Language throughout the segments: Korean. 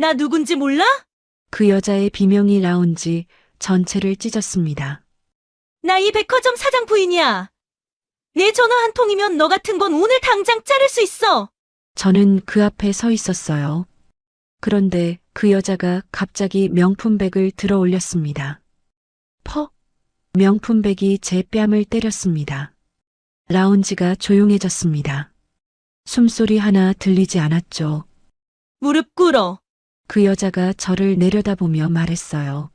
나 누군지 몰라? 그 여자의 비명이 라운지 전체를 찢었습니다. 나 이 백화점 사장 부인이야. 내 전화 한 통이면 너 같은 건 오늘 당장 자를 수 있어. 저는 그 앞에 서 있었어요. 그런데 그 여자가 갑자기 명품백을 들어 올렸습니다. 퍽! 명품백이 제 뺨을 때렸습니다. 라운지가 조용해졌습니다. 숨소리 하나 들리지 않았죠. 무릎 꿇어. 그 여자가 저를 내려다보며 말했어요.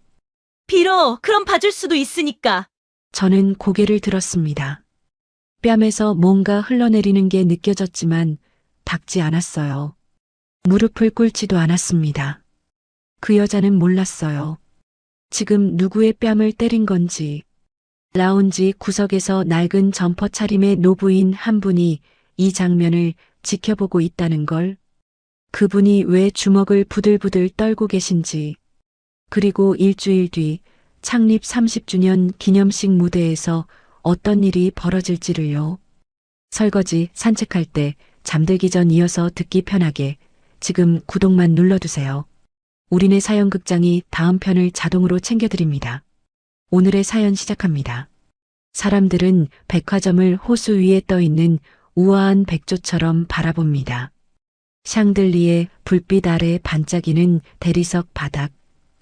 빌어. 그럼 봐줄 수도 있으니까. 저는 고개를 들었습니다. 뺨에서 뭔가 흘러내리는 게 느껴졌지만 닿지 않았어요. 무릎을 꿇지도 않았습니다. 그 여자는 몰랐어요. 지금 누구의 뺨을 때린 건지. 라운지 구석에서 낡은 점퍼 차림의 노부인 한 분이 이 장면을 지켜보고 있다는 걸. 그분이 왜 주먹을 부들부들 떨고 계신지. 그리고 일주일 뒤 창립 30주년 기념식 무대에서 어떤 일이 벌어질지를요. 설거지, 산책할 때, 잠들기 전 이어서 듣기 편하게 지금 구독만 눌러두세요. 우리네 사연극장이 다음 편을 자동으로 챙겨드립니다. 오늘의 사연 시작합니다. 사람들은 백화점을 호수 위에 떠있는 우아한 백조처럼 바라봅니다. 샹들리에 불빛 아래 반짝이는 대리석 바닥,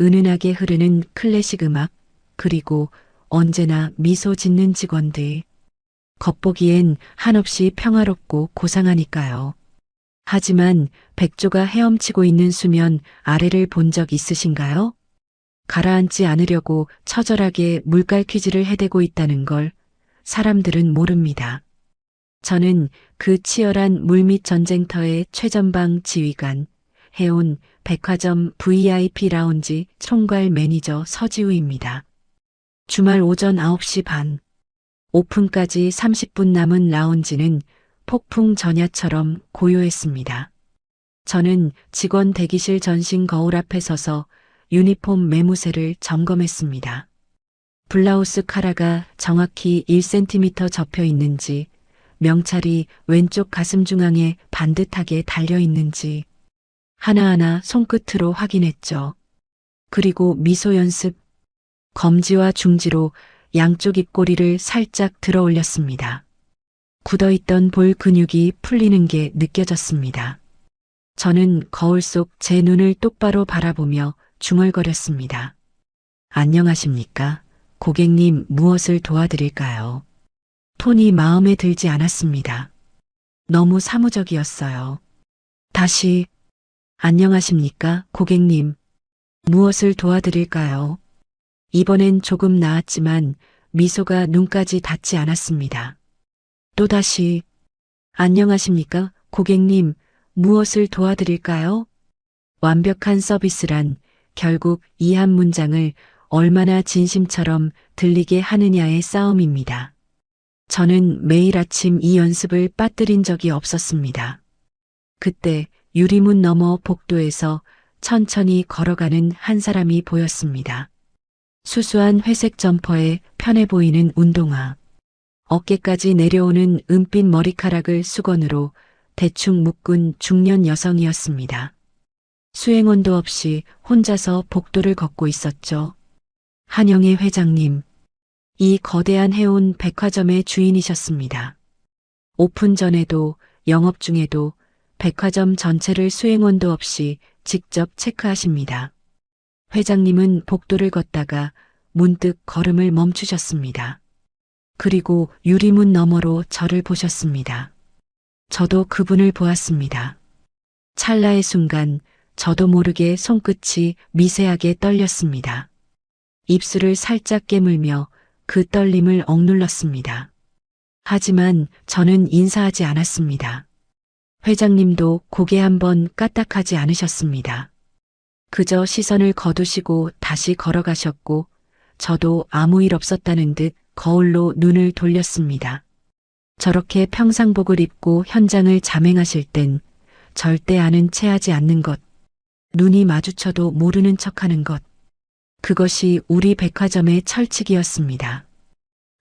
은은하게 흐르는 클래식 음악, 그리고 언제나 미소 짓는 직원들. 겉보기엔 한없이 평화롭고 고상하니까요. 하지만 백조가 헤엄치고 있는 수면 아래를 본 적 있으신가요? 가라앉지 않으려고 처절하게 물갈 퀴즈를 해대고 있다는 걸 사람들은 모릅니다. 저는 그 치열한 물밑 전쟁터의 최전방 지휘관, 해온 백화점 VIP 라운지 총괄 매니저 서지우입니다. 주말 오전 9시 반, 오픈까지 30분 남은 라운지는 폭풍 전야처럼 고요했습니다. 저는 직원 대기실 전신 거울 앞에 서서 유니폼 매무새를 점검했습니다. 블라우스 카라가 정확히 1cm 접혀 있는지, 명찰이 왼쪽 가슴 중앙에 반듯하게 달려 있는지 하나하나 손끝으로 확인했죠. 그리고 미소 연습, 검지와 중지로 양쪽 입꼬리를 살짝 들어 올렸습니다. 굳어있던 볼 근육이 풀리는 게 느껴졌습니다. 저는 거울 속 제 눈을 똑바로 바라보며 중얼거렸습니다. 안녕하십니까? 고객님, 무엇을 도와드릴까요? 톤이 마음에 들지 않았습니다. 너무 사무적이었어요. 다시, 안녕하십니까, 고객님. 무엇을 도와드릴까요? 이번엔 조금 나았지만 미소가 눈까지 닿지 않았습니다. 또다시, 안녕하십니까, 고객님. 무엇을 도와드릴까요? 완벽한 서비스란 결국 이 한 문장을 얼마나 진심처럼 들리게 하느냐의 싸움입니다. 저는 매일 아침 이 연습을 빠뜨린 적이 없었습니다. 그때 유리문 너머 복도에서 천천히 걸어가는 한 사람이 보였습니다. 수수한 회색 점퍼에 편해 보이는 운동화. 어깨까지 내려오는 은빛 머리카락을 수건으로 대충 묶은 중년 여성이었습니다. 수행원도 없이 혼자서 복도를 걷고 있었죠. 한영애 회장님. 이 거대한 해온 백화점의 주인이셨습니다. 오픈 전에도 영업 중에도 백화점 전체를 수행원도 없이 직접 체크하십니다. 회장님은 복도를 걷다가 문득 걸음을 멈추셨습니다. 그리고 유리문 너머로 저를 보셨습니다. 저도 그분을 보았습니다. 찰나의 순간 저도 모르게 손끝이 미세하게 떨렸습니다. 입술을 살짝 깨물며 그 떨림을 억눌렀습니다. 하지만 저는 인사하지 않았습니다. 회장님도 고개 한번 까딱하지 않으셨습니다. 그저 시선을 거두시고 다시 걸어가셨고 저도 아무 일 없었다는 듯 거울로 눈을 돌렸습니다. 저렇게 평상복을 입고 현장을 잠행하실 땐 절대 아는 체하지 않는 것, 눈이 마주쳐도 모르는 척하는 것, 그것이 우리 백화점의 철칙이었습니다.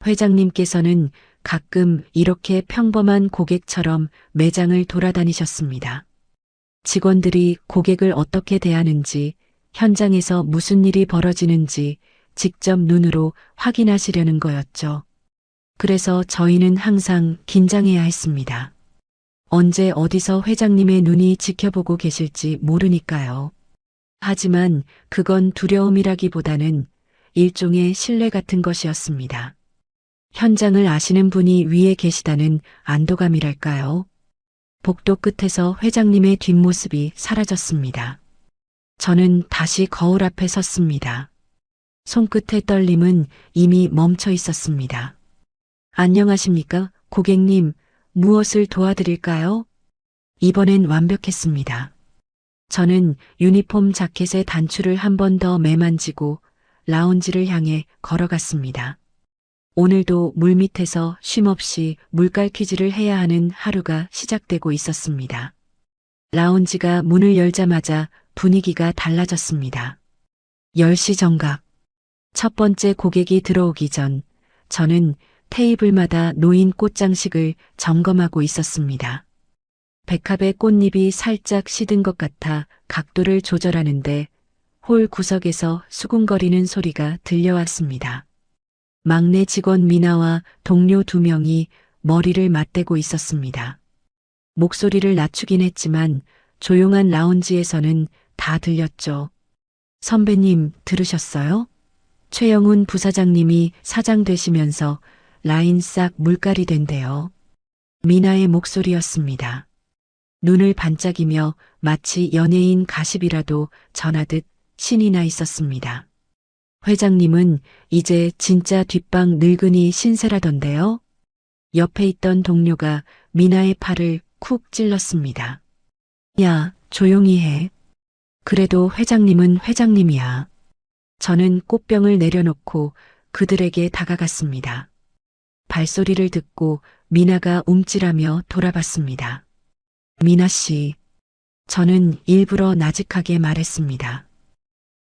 회장님께서는 가끔 이렇게 평범한 고객처럼 매장을 돌아다니셨습니다. 직원들이 고객을 어떻게 대하는지, 현장에서 무슨 일이 벌어지는지 직접 눈으로 확인하시려는 거였죠. 그래서 저희는 항상 긴장해야 했습니다. 언제 어디서 회장님의 눈이 지켜보고 계실지 모르니까요. 하지만 그건 두려움이라기보다는 일종의 신뢰 같은 것이었습니다. 현장을 아시는 분이 위에 계시다는 안도감이랄까요. 복도 끝에서 회장님의 뒷모습이 사라졌습니다. 저는 다시 거울 앞에 섰습니다. 손끝의 떨림은 이미 멈춰 있었습니다. 안녕하십니까, 고객님, 무엇을 도와드릴까요? 이번엔 완벽했습니다. 저는 유니폼 자켓의 단추를 한 번 더 매만지고 라운지를 향해 걸어갔습니다. 오늘도 물밑에서 쉼없이 물깔 퀴즈를 해야 하는 하루가 시작되고 있었습니다. 라운지가 문을 열자마자 분위기가 달라졌습니다. 10시 정각. 첫 번째 고객이 들어오기 전 저는 테이블마다 놓인 꽃장식을 점검하고 있었습니다. 백합의 꽃잎이 살짝 시든 것 같아 각도를 조절하는데 홀 구석에서 수군거리는 소리가 들려왔습니다. 막내 직원 미나와 동료 2명이 머리를 맞대고 있었습니다. 목소리를 낮추긴 했지만 조용한 라운지에서는 다 들렸죠. 선배님, 들으셨어요? 최영훈 부사장님이 사장 되시면서 라인 싹 물깔이 된대요. 미나의 목소리였습니다. 눈을 반짝이며 마치 연예인 가십이라도 전하듯 신이 나 있었습니다. 회장님은 이제 진짜 뒷방 늙은이 신세라던데요. 옆에 있던 동료가 미나의 팔을 쿡 찔렀습니다. 야, 조용히 해. 그래도 회장님은 회장님이야. 저는 꽃병을 내려놓고 그들에게 다가갔습니다. 발소리를 듣고 미나가 움찔하며 돌아봤습니다. 미나 씨, 저는 일부러 나직하게 말했습니다.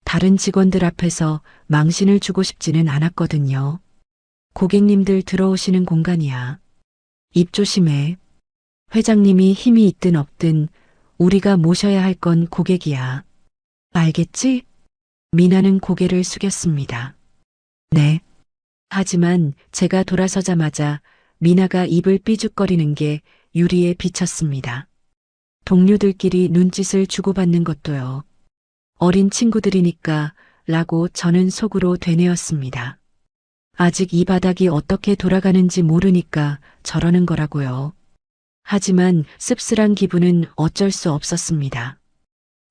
다른 직원들 앞에서 망신을 주고 싶지는 않았거든요. 고객님들 들어오시는 공간이야. 입 조심해. 회장님이 힘이 있든 없든 우리가 모셔야 할 건 고객이야. 알겠지? 미나는 고개를 숙였습니다. 네. 하지만 제가 돌아서자마자 미나가 입을 삐죽거리는 게 유리에 비쳤습니다. 동료들끼리 눈짓을 주고받는 것도요. 어린 친구들이니까 라고 저는 속으로 되뇌었습니다. 아직 이 바닥이 어떻게 돌아가는지 모르니까 저러는 거라고요. 하지만 씁쓸한 기분은 어쩔 수 없었습니다.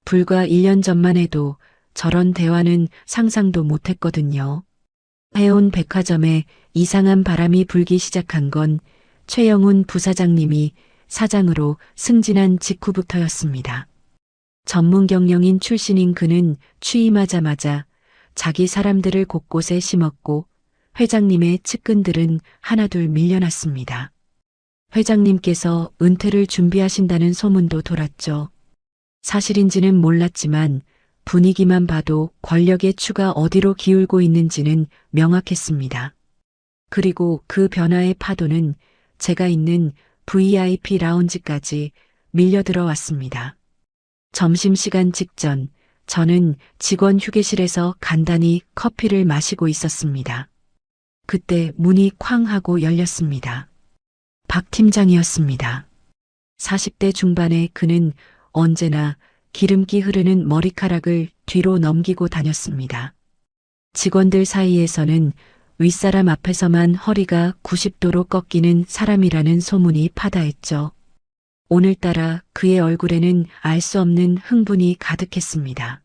불과 1년 전만 해도 저런 대화는 상상도 못했거든요. 해온 백화점에 이상한 바람이 불기 시작한 건 최영훈 부사장님이 사장으로 승진한 직후부터였습니다. 전문 경영인 출신인 그는 취임하자마자 자기 사람들을 곳곳에 심었고 회장님의 측근들은 하나둘 밀려났습니다. 회장님께서 은퇴를 준비하신다는 소문도 돌았죠. 사실인지는 몰랐지만 분위기만 봐도 권력의 추가 어디로 기울고 있는지는 명확했습니다. 그리고 그 변화의 파도는 제가 있는 VIP 라운지까지 밀려들어 왔습니다. 점심시간 직전 저는 직원 휴게실에서 간단히 커피를 마시고 있었습니다. 그때 문이 쾅 하고 열렸습니다. 박 팀장이었습니다. 40대 중반의 그는 언제나 기름기 흐르는 머리카락을 뒤로 넘기고 다녔습니다. 직원들 사이에서는 윗사람 앞에서만 허리가 90도로 꺾이는 사람이라는 소문이 파다했죠. 오늘따라 그의 얼굴에는 알 수 없는 흥분이 가득했습니다.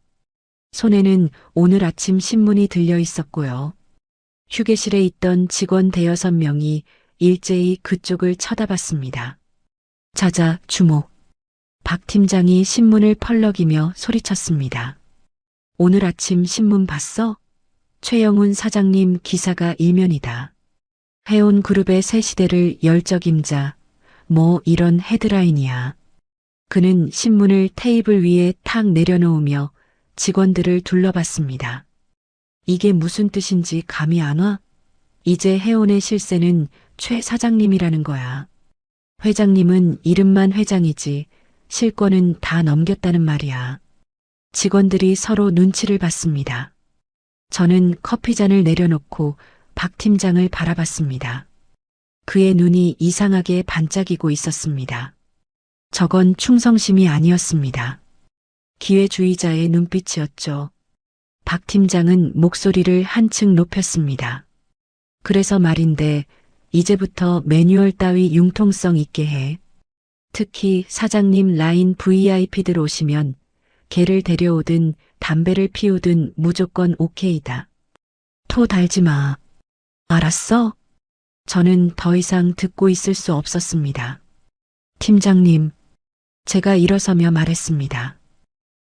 손에는 오늘 아침 신문이 들려 있었고요. 휴게실에 있던 직원 5-6명이 일제히 그쪽을 쳐다봤습니다. 자자, 주목. 박 팀장이 신문을 펄럭이며 소리쳤습니다. 오늘 아침 신문 봤어? 최영훈 사장님 기사가 일면이다. 해온 그룹의 새 시대를 열적임자. 뭐 이런 헤드라인이야. 그는 신문을 테이블 위에 탁 내려놓으며 직원들을 둘러봤습니다. 이게 무슨 뜻인지 감이 안 와? 이제 해온의 실세는 최 사장님이라는 거야. 회장님은 이름만 회장이지 실권은 다 넘겼다는 말이야. 직원들이 서로 눈치를 봤습니다. 저는 커피잔을 내려놓고 박 팀장을 바라봤습니다. 그의 눈이 이상하게 반짝이고 있었습니다. 저건 충성심이 아니었습니다. 기회주의자의 눈빛이었죠. 박 팀장은 목소리를 한층 높였습니다. 그래서 말인데 이제부터 매뉴얼 따위 융통성 있게 해. 특히 사장님 라인 VIP들 오시면 개를 데려오든 담배를 피우든 무조건 오케이다. 토 달지 마. 알았어? 저는 더 이상 듣고 있을 수 없었습니다. 팀장님, 제가 일어서며 말했습니다.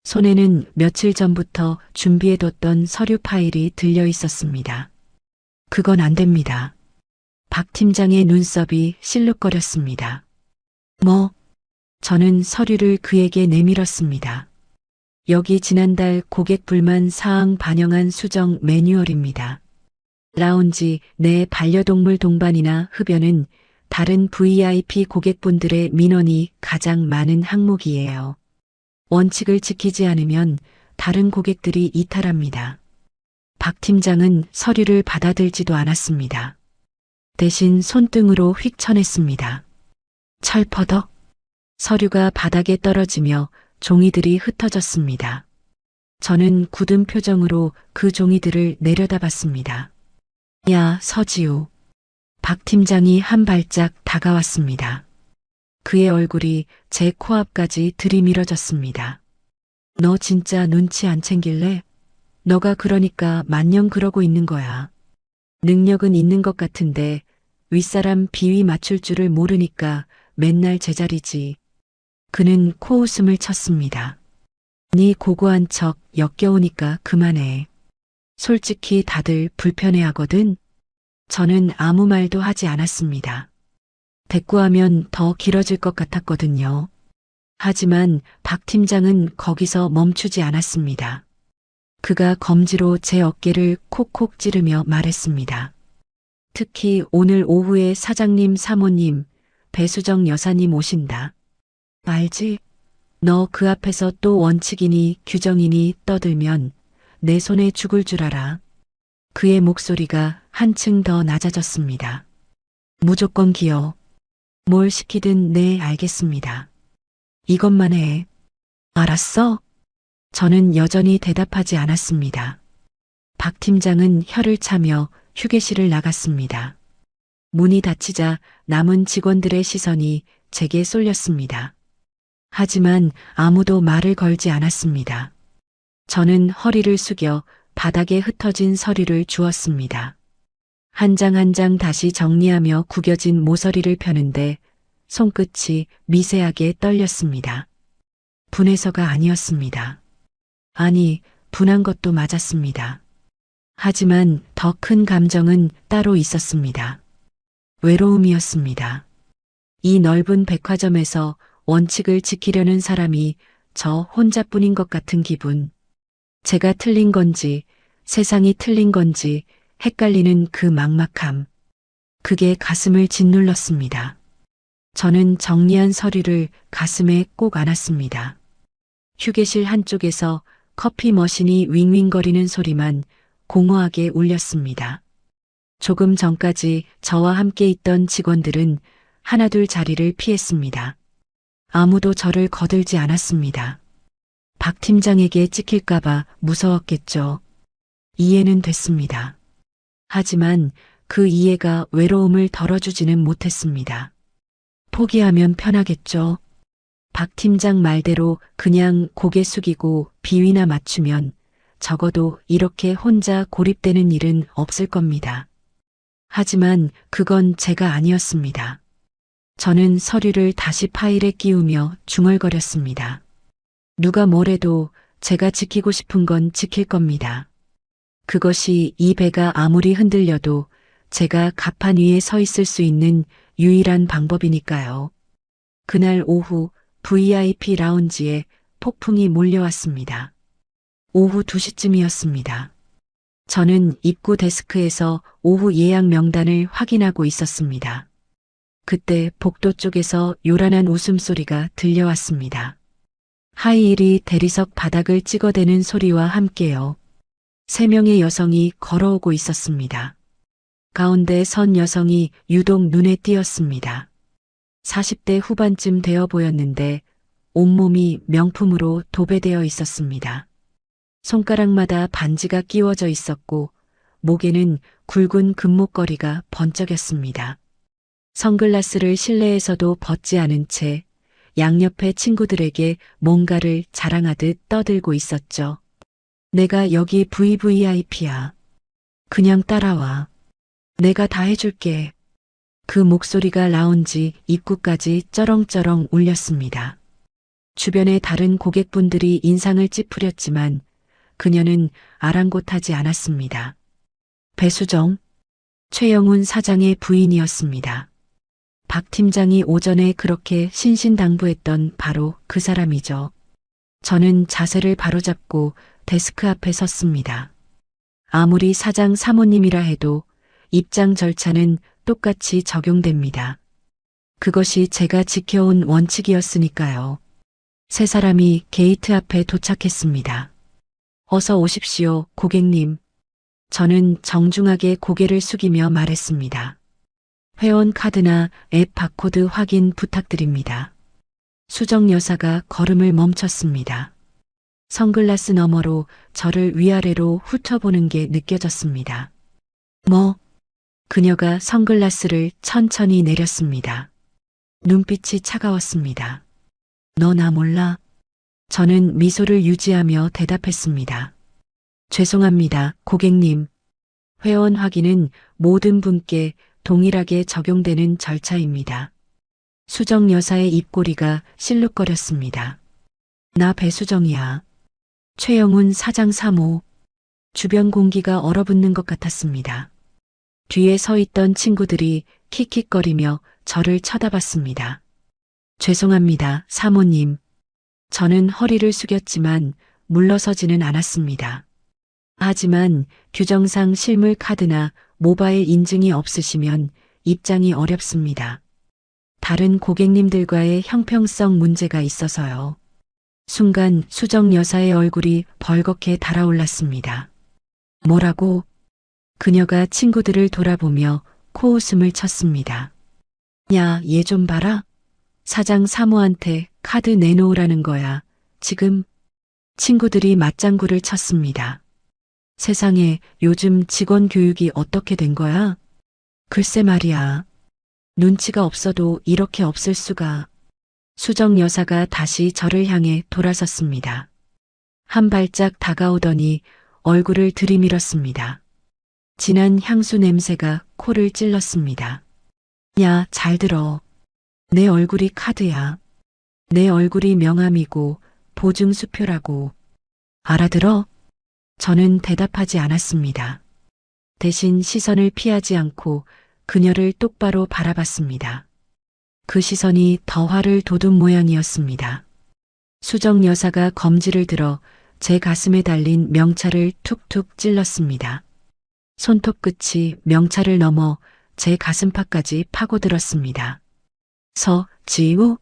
손에는 며칠 전부터 준비해뒀던 서류 파일이 들려 있었습니다. 그건 안 됩니다. 박 팀장의 눈썹이 실룩거렸습니다. 뭐? 저는 서류를 그에게 내밀었습니다. 여기 지난달 고객 불만 사항 반영한 수정 매뉴얼입니다. 라운지 내 반려동물 동반이나 흡연은 다른 VIP 고객분들의 민원이 가장 많은 항목이에요. 원칙을 지키지 않으면 다른 고객들이 이탈합니다. 박 팀장은 서류를 받아들지도 않았습니다. 대신 손등으로 휙 쳐냈습니다. 철퍼덕. 서류가 바닥에 떨어지며 종이들이 흩어졌습니다. 저는 굳은 표정으로 그 종이들을 내려다봤습니다. 야, 서지우. 박 팀장이 한 발짝 다가왔습니다. 그의 얼굴이 제 코앞까지 들이밀어졌습니다. 너 진짜 눈치 안 챙길래? 너가 그러니까 만년 그러고 있는 거야. 능력은 있는 것 같은데 윗사람 비위 맞출 줄을 모르니까 맨날 제자리지. 그는 코웃음을 쳤습니다. 네 고고한 척 역겨우니까 그만해. 솔직히 다들 불편해하거든. 저는 아무 말도 하지 않았습니다. 대꾸하면 더 길어질 것 같았거든요. 하지만 박 팀장은 거기서 멈추지 않았습니다. 그가 검지로 제 어깨를 콕콕 찌르며 말했습니다. 특히 오늘 오후에 사장님 사모님, 배수정 여사님 오신다. 알지? 너 그 앞에서 또 원칙이니 규정이니 떠들면 내 손에 죽을 줄 알아. 그의 목소리가 한층 더 낮아졌습니다. 무조건 기어. 뭘 시키든 네 알겠습니다. 이것만 해. 알았어? 저는 여전히 대답하지 않았습니다. 박 팀장은 혀를 차며 휴게실을 나갔습니다. 문이 닫히자 남은 직원들의 시선이 제게 쏠렸습니다. 하지만 아무도 말을 걸지 않았습니다. 저는 허리를 숙여 바닥에 흩어진 서류를 주웠습니다. 한 장 한 장 다시 정리하며 구겨진 모서리를 펴는데 손끝이 미세하게 떨렸습니다. 분해서가 아니었습니다. 아니, 분한 것도 맞았습니다. 하지만 더 큰 감정은 따로 있었습니다. 외로움이었습니다. 이 넓은 백화점에서 원칙을 지키려는 사람이 저 혼자뿐인 것 같은 기분. 제가 틀린 건지 세상이 틀린 건지 헷갈리는 그 막막함. 그게 가슴을 짓눌렀습니다. 저는 정리한 서류를 가슴에 꼭 안았습니다. 휴게실 한쪽에서 커피 머신이 윙윙거리는 소리만 공허하게 울렸습니다. 조금 전까지 저와 함께 있던 직원들은 하나둘 자리를 피했습니다. 아무도 저를 거들지 않았습니다. 박 팀장에게 찍힐까봐 무서웠겠죠. 이해는 됐습니다. 하지만 그 이해가 외로움을 덜어주지는 못했습니다. 포기하면 편하겠죠. 박 팀장 말대로 그냥 고개 숙이고 비위나 맞추면 적어도 이렇게 혼자 고립되는 일은 없을 겁니다. 하지만 그건 제가 아니었습니다. 저는 서류를 다시 파일에 끼우며 중얼거렸습니다. 누가 뭐래도 제가 지키고 싶은 건 지킬 겁니다. 그것이 이 배가 아무리 흔들려도 제가 갑판 위에 서 있을 수 있는 유일한 방법이니까요. 그날 오후 VIP 라운지에 폭풍이 몰려왔습니다. 오후 2시쯤이었습니다. 저는 입구 데스크에서 오후 예약 명단을 확인하고 있었습니다. 그때 복도 쪽에서 요란한 웃음소리가 들려왔습니다. 하이힐이 대리석 바닥을 찍어대는 소리와 함께요. 3명의 여성이 걸어오고 있었습니다. 가운데 선 여성이 유독 눈에 띄었습니다. 40대 후반쯤 되어 보였는데 온몸이 명품으로 도배되어 있었습니다. 손가락마다 반지가 끼워져 있었고 목에는 굵은 금목걸이가 번쩍였습니다. 선글라스를 실내에서도 벗지 않은 채 양옆의 친구들에게 뭔가를 자랑하듯 떠들고 있었죠. 내가 여기 VVIP야. 그냥 따라와. 내가 다 해줄게. 그 목소리가 라운지 입구까지 쩌렁쩌렁 울렸습니다. 주변의 다른 고객분들이 인상을 찌푸렸지만 그녀는 아랑곳하지 않았습니다. 배수정, 최영훈 사장의 부인이었습니다. 박 팀장이 오전에 그렇게 신신당부했던 바로 그 사람이죠. 저는 자세를 바로잡고 데스크 앞에 섰습니다. 아무리 사장 사모님이라 해도 입장 절차는 똑같이 적용됩니다. 그것이 제가 지켜온 원칙이었으니까요. 세 사람이 게이트 앞에 도착했습니다. 어서 오십시오, 고객님. 저는 정중하게 고개를 숙이며 말했습니다. 회원 카드나 앱 바코드 확인 부탁드립니다. 수정 여사가 걸음을 멈췄습니다. 선글라스 너머로 저를 위아래로 훑어보는 게 느껴졌습니다. 뭐? 그녀가 선글라스를 천천히 내렸습니다. 눈빛이 차가웠습니다. 너 나 몰라? 저는 미소를 유지하며 대답했습니다. 죄송합니다, 고객님. 회원 확인은 모든 분께 동일하게 적용되는 절차입니다. 수정 여사의 입꼬리가 실룩거렸습니다. 나 배수정이야. 최영훈 사장 사모. 주변 공기가 얼어붙는 것 같았습니다. 뒤에 서 있던 친구들이 킥킥거리며 저를 쳐다봤습니다. 죄송합니다, 사모님. 저는 허리를 숙였지만 물러서지는 않았습니다. 하지만 규정상 실물 카드나 모바일 인증이 없으시면 입장이 어렵습니다. 다른 고객님들과의 형평성 문제가 있어서요. 순간 수정 여사의 얼굴이 벌겋게 달아올랐습니다. 뭐라고? 그녀가 친구들을 돌아보며 코웃음을 쳤습니다. 야, 얘 좀 봐라. 사장 사모한테 카드 내놓으라는 거야. 지금. 친구들이 맞장구를 쳤습니다. 세상에 요즘 직원 교육이 어떻게 된 거야? 글쎄 말이야. 눈치가 없어도 이렇게 없을 수가. 수정 여사가 다시 저를 향해 돌아섰습니다. 한 발짝 다가오더니 얼굴을 들이밀었습니다. 진한 향수 냄새가 코를 찔렀습니다. 야, 잘 들어. 내 얼굴이 카드야. 내 얼굴이 명함이고 보증수표라고. 알아들어? 저는 대답하지 않았습니다. 대신 시선을 피하지 않고 그녀를 똑바로 바라봤습니다. 그 시선이 더 화를 돋운 모양이었습니다. 수정 여사가 검지를 들어 제 가슴에 달린 명찰을 툭툭 찔렀습니다. 손톱 끝이 명찰을 넘어 제 가슴팍까지 파고들었습니다. 서지우?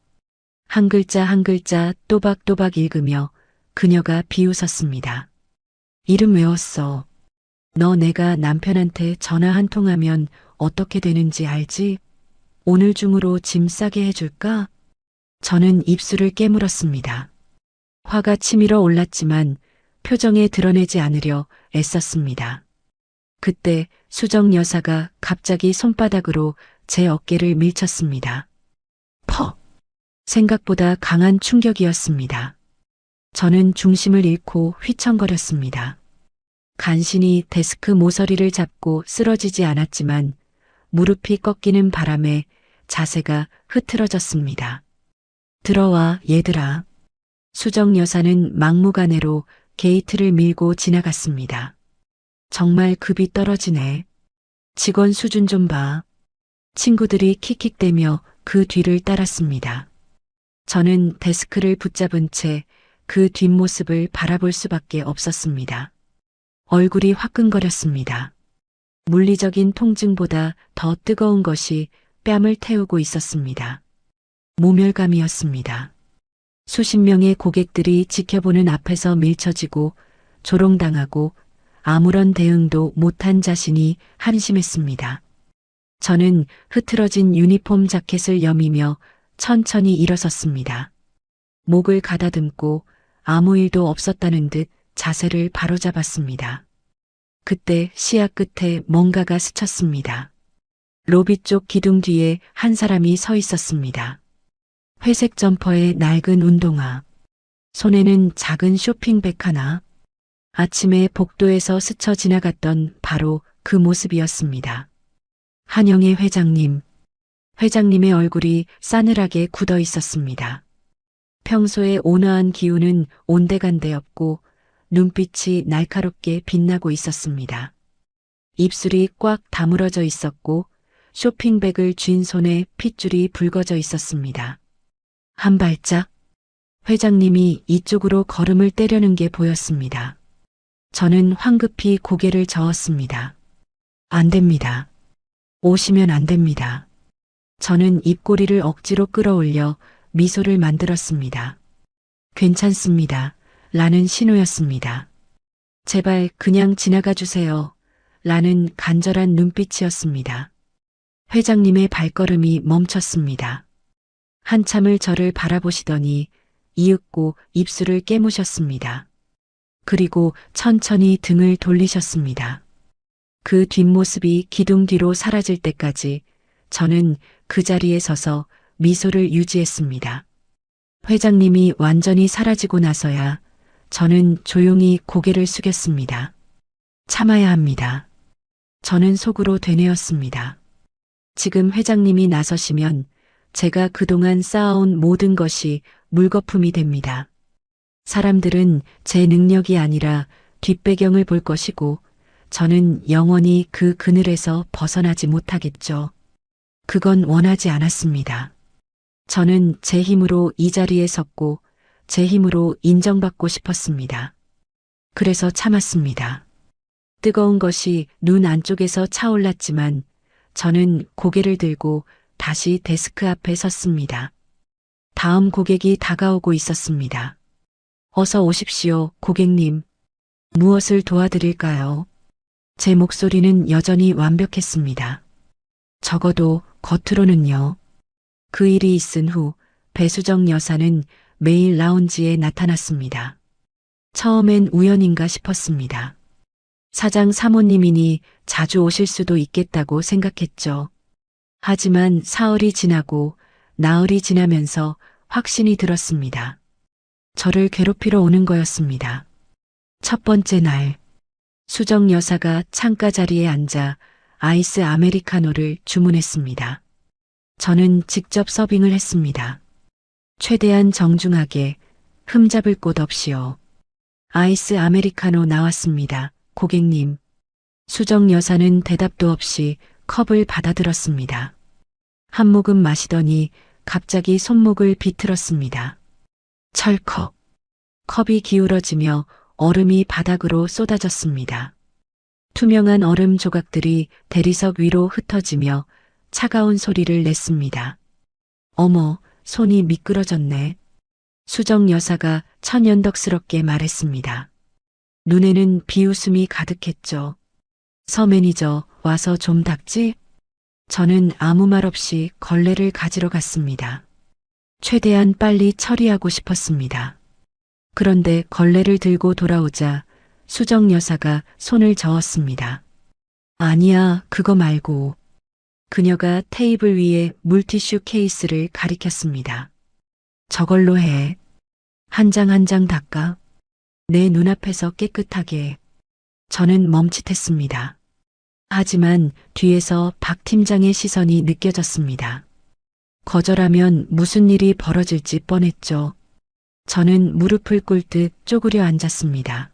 한 글자 한 글자 또박또박 읽으며 그녀가 비웃었습니다. 이름 외웠어. 너 내가 남편한테 전화 한 통하면 어떻게 되는지 알지? 오늘 중으로 짐 싸게 해줄까? 저는 입술을 깨물었습니다. 화가 치밀어 올랐지만 표정에 드러내지 않으려 애썼습니다. 그때 수정 여사가 갑자기 손바닥으로 제 어깨를 밀쳤습니다. 퍽! 생각보다 강한 충격이었습니다. 저는 중심을 잃고 휘청거렸습니다. 간신히 데스크 모서리를 잡고 쓰러지지 않았지만 무릎이 꺾이는 바람에 자세가 흐트러졌습니다. 들어와, 얘들아. 수정 여사는 막무가내로 게이트를 밀고 지나갔습니다. 정말 급이 떨어지네. 직원 수준 좀 봐. 친구들이 킥킥대며 그 뒤를 따랐습니다. 저는 데스크를 붙잡은 채 그 뒷모습을 바라볼 수밖에 없었습니다. 얼굴이 화끈거렸습니다. 물리적인 통증보다 더 뜨거운 것이 뺨을 태우고 있었습니다. 모멸감이었습니다. 수십 명의 고객들이 지켜보는 앞에서 밀쳐지고 조롱당하고 아무런 대응도 못한 자신이 한심했습니다. 저는 흐트러진 유니폼 자켓을 여미며 천천히 일어섰습니다. 목을 가다듬고 아무 일도 없었다는 듯 자세를 바로잡았습니다. 그때 시야 끝에 뭔가가 스쳤습니다. 로비 쪽 기둥 뒤에 한 사람이 서 있었습니다. 회색 점퍼에 낡은 운동화, 손에는 작은 쇼핑백 하나. 아침에 복도에서 스쳐 지나갔던 바로 그 모습이었습니다. 한영애 회장님. 회장님의 얼굴이 싸늘하게 굳어 있었습니다. 평소에 온화한 기운은 온데간데 없고 눈빛이 날카롭게 빛나고 있었습니다. 입술이 꽉 다물어져 있었고 쇼핑백을 쥔 손에 핏줄이 붉어져 있었습니다. 한 발짝 회장님이 이쪽으로 걸음을 떼려는 게 보였습니다. 저는 황급히 고개를 저었습니다. 안 됩니다. 오시면 안 됩니다. 저는 입꼬리를 억지로 끌어올려 미소를 만들었습니다. 괜찮습니다. 라는 신호였습니다. 제발 그냥 지나가 주세요. 라는 간절한 눈빛이었습니다. 회장님의 발걸음이 멈췄습니다. 한참을 저를 바라보시더니 이윽고 입술을 깨무셨습니다. 그리고 천천히 등을 돌리셨습니다. 그 뒷모습이 기둥 뒤로 사라질 때까지 저는 그 자리에 서서 미소를 유지했습니다. 회장님이 완전히 사라지고 나서야 저는 조용히 고개를 숙였습니다. 참아야 합니다. 저는 속으로 되뇌었습니다. 지금 회장님이 나서시면 제가 그동안 쌓아온 모든 것이 물거품이 됩니다. 사람들은 제 능력이 아니라 뒷배경을 볼 것이고 저는 영원히 그 그늘에서 벗어나지 못하겠죠. 그건 원하지 않았습니다. 저는 제 힘으로 이 자리에 섰고 제 힘으로 인정받고 싶었습니다. 그래서 참았습니다. 뜨거운 것이 눈 안쪽에서 차올랐지만 저는 고개를 들고 다시 데스크 앞에 섰습니다. 다음 고객이 다가오고 있었습니다. 어서 오십시오, 고객님. 무엇을 도와드릴까요? 제 목소리는 여전히 완벽했습니다. 적어도 겉으로는요. 그 일이 있은 후 배수정 여사는 매일 라운지에 나타났습니다. 처음엔 우연인가 싶었습니다. 사장 사모님이니 자주 오실 수도 있겠다고 생각했죠. 하지만 사흘이 지나고 나흘이 지나면서 확신이 들었습니다. 저를 괴롭히러 오는 거였습니다. 첫 번째 날, 수정 여사가 창가 자리에 앉아 아이스 아메리카노를 주문했습니다. 저는 직접 서빙을 했습니다. 최대한 정중하게 흠잡을 곳 없이요. 아이스 아메리카노 나왔습니다, 고객님. 수정 여사는 대답도 없이 컵을 받아들었습니다. 한 모금 마시더니 갑자기 손목을 비틀었습니다. 철컥. 컵이 기울어지며 얼음이 바닥으로 쏟아졌습니다. 투명한 얼음 조각들이 대리석 위로 흩어지며 차가운 소리를 냈습니다. 어머, 손이 미끄러졌네. 수정 여사가 천연덕스럽게 말했습니다. 눈에는 비웃음이 가득했죠. 서 매니저, 와서 좀 닦지? 저는 아무 말 없이 걸레를 가지러 갔습니다. 최대한 빨리 처리하고 싶었습니다. 그런데 걸레를 들고 돌아오자 수정 여사가 손을 저었습니다. 아니야, 그거 말고. 그녀가 테이블 위에 물티슈 케이스를 가리켰습니다. 저걸로 해. 한 장 한 장 닦아. 내 눈앞에서 깨끗하게. 저는 멈칫했습니다. 하지만 뒤에서 박 팀장의 시선이 느껴졌습니다. 거절하면 무슨 일이 벌어질지 뻔했죠. 저는 무릎을 꿇듯 쪼그려 앉았습니다.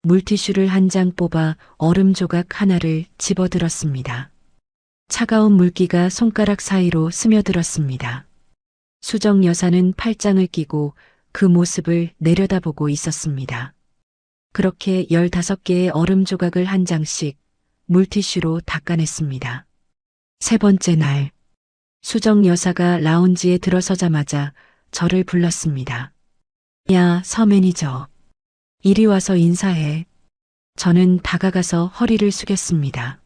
물티슈를 한 장 뽑아 얼음 조각 하나를 집어들었습니다. 차가운 물기가 손가락 사이로 스며들었습니다. 수정 여사는 팔짱을 끼고 그 모습을 내려다보고 있었습니다. 그렇게 15개의 얼음 조각을 한 장씩 물티슈로 닦아냈습니다. 세 번째 날, 수정 여사가 라운지에 들어서자마자 저를 불렀습니다. 야, 서 매니저. 이리 와서 인사해. 저는 다가가서 허리를 숙였습니다.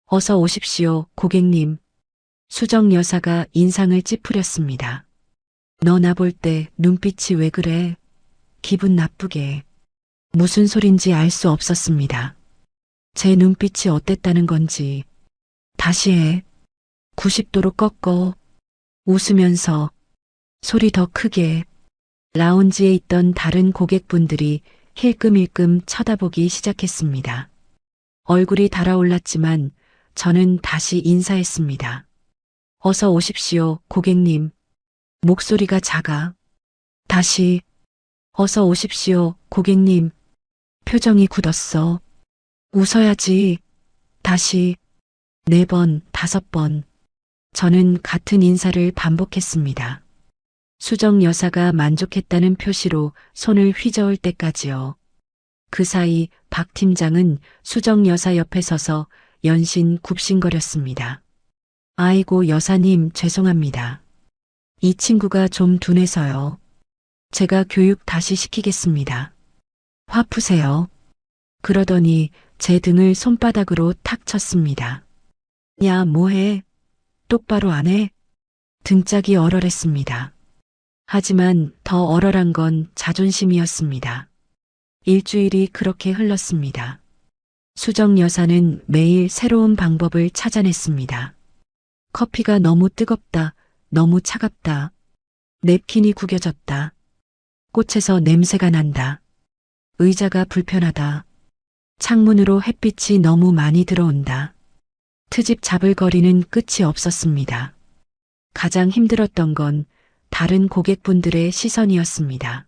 어서 오십시오, 고객님. 수정 여사가 인상을 찌푸렸습니다. 너 나 볼 때 눈빛이 왜 그래? 기분 나쁘게. 무슨 소린지 알 수 없었습니다. 제 눈빛이 어땠다는 건지. 다시 해. 90도로 꺾어. 웃으면서. 소리 더 크게. 라운지에 있던 다른 고객분들이 힐끔힐끔 쳐다보기 시작했습니다. 얼굴이 달아올랐지만 저는 다시 인사했습니다. 어서 오십시오, 고객님. 목소리가 작아. 다시. 어서 오십시오, 고객님. 표정이 굳었어. 웃어야지. 다시. 4번, 5번. 저는 같은 인사를 반복했습니다. 수정 여사가 만족했다는 표시로 손을 휘저을 때까지요. 그 사이 박 팀장은 수정 여사 옆에 서서 연신 굽신거렸습니다. 아이고 여사님 죄송합니다. 이 친구가 좀 둔해서요. 제가 교육 다시 시키겠습니다. 화 푸세요. 그러더니 제 등을 손바닥으로 탁 쳤습니다. 야 뭐해? 똑바로 안 해? 등짝이 얼얼했습니다. 하지만 더 얼얼한 건 자존심이었습니다. 일주일이 그렇게 흘렀습니다. 수정 여사는 매일 새로운 방법을 찾아냈습니다. 커피가 너무 뜨겁다, 너무 차갑다. 냅킨이 구겨졌다. 꽃에서 냄새가 난다. 의자가 불편하다. 창문으로 햇빛이 너무 많이 들어온다. 트집 잡을 거리는 끝이 없었습니다. 가장 힘들었던 건 다른 고객분들의 시선이었습니다.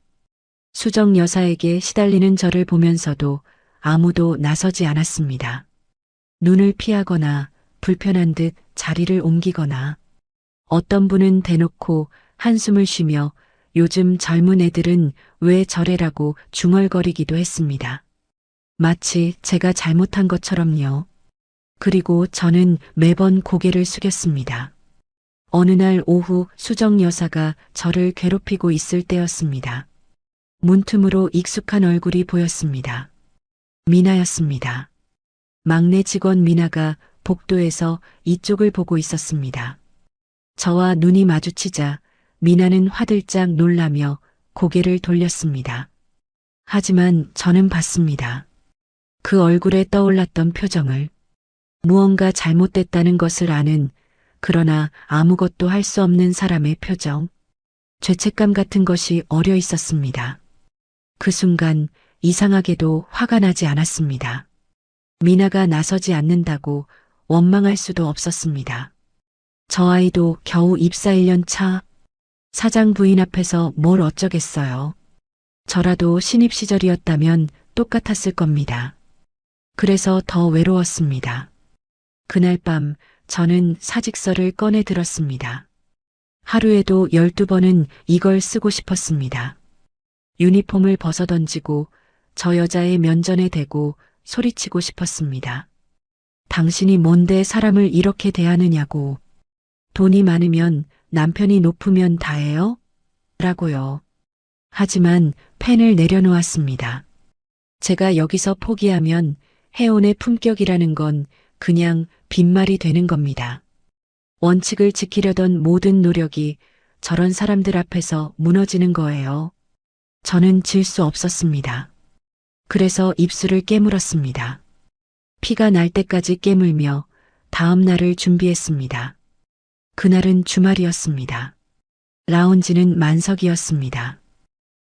수정 여사에게 시달리는 저를 보면서도 아무도 나서지 않았습니다. 눈을 피하거나 불편한 듯 자리를 옮기거나 어떤 분은 대놓고 한숨을 쉬며 요즘 젊은 애들은 왜 저래라고 중얼거리기도 했습니다. 마치 제가 잘못한 것처럼요. 그리고 저는 매번 고개를 숙였습니다. 어느 날 오후 수정 여사가 저를 괴롭히고 있을 때였습니다. 문틈으로 익숙한 얼굴이 보였습니다. 미나였습니다. 막내 직원 미나가 복도에서 이쪽을 보고 있었습니다. 저와 눈이 마주치자 미나는 화들짝 놀라며 고개를 돌렸습니다. 하지만 저는 봤습니다. 그 얼굴에 떠올랐던 표정을. 무언가 잘못됐다는 것을 아는 그러나 아무것도 할 수 없는 사람의 표정. 죄책감 같은 것이 어려 있었습니다. 그 순간 이상하게도 화가 나지 않았습니다. 미나가 나서지 않는다고 원망할 수도 없었습니다. 저 아이도 겨우 입사 1년 차. 사장 부인 앞에서 뭘 어쩌겠어요. 저라도 신입 시절이었다면 똑같았을 겁니다. 그래서 더 외로웠습니다. 그날 밤 저는 사직서를 꺼내 들었습니다. 하루에도 12번은 이걸 쓰고 싶었습니다. 유니폼을 벗어던지고 저 여자의 면전에 대고 소리치고 싶었습니다. 당신이 뭔데 사람을 이렇게 대하느냐고. 돈이 많으면 남편이 높으면 다해요? 라고요. 하지만 펜을 내려놓았습니다. 제가 여기서 포기하면 해운의 품격이라는 건 그냥 빈말이 되는 겁니다. 원칙을 지키려던 모든 노력이 저런 사람들 앞에서 무너지는 거예요. 저는 질 수 없었습니다. 그래서 입술을 깨물었습니다. 피가 날 때까지 깨물며 다음 날을 준비했습니다. 그날은 주말이었습니다. 라운지는 만석이었습니다.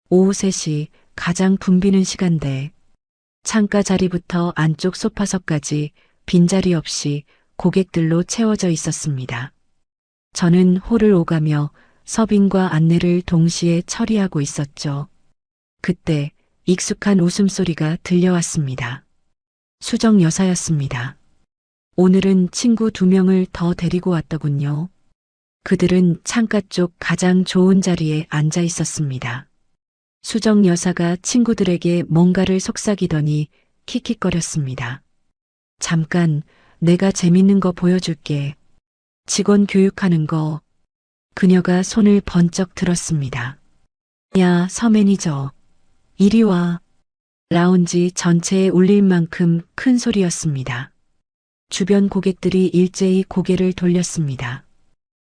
오후 3시 가장 붐비는 시간대. 창가 자리부터 안쪽 소파석까지 빈자리 없이 고객들로 채워져 있었습니다. 저는 홀을 오가며 서빙과 안내를 동시에 처리하고 있었죠. 그때 익숙한 웃음소리가 들려왔습니다. 수정 여사였습니다. 오늘은 친구 2명을 더 데리고 왔더군요. 그들은 창가 쪽 가장 좋은 자리에 앉아 있었습니다. 수정 여사가 친구들에게 뭔가를 속삭이더니 킥킥거렸습니다. 잠깐, 내가 재밌는 거 보여줄게. 직원 교육하는 거. 그녀가 손을 번쩍 들었습니다. 야, 서매니저. 이리 와. 라운지 전체에 울릴 만큼 큰 소리였습니다. 주변 고객들이 일제히 고개를 돌렸습니다.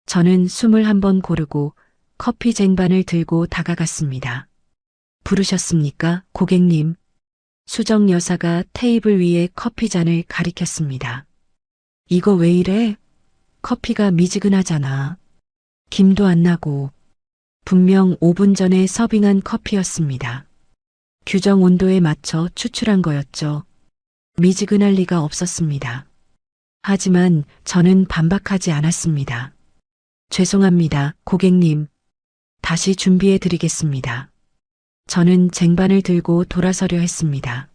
저는 숨을 한번 고르고 커피 쟁반을 들고 다가갔습니다. 부르셨습니까, 고객님? 수정 여사가 테이블 위에 커피잔을 가리켰습니다. 이거 왜 이래? 커피가 미지근하잖아. 김도 안 나고. 분명 5분 전에 서빙한 커피였습니다. 규정 온도에 맞춰 추출한 거였죠. 미지근할 리가 없었습니다. 하지만 저는 반박하지 않았습니다. 죄송합니다, 고객님. 다시 준비해 드리겠습니다. 저는 쟁반을 들고 돌아서려 했습니다.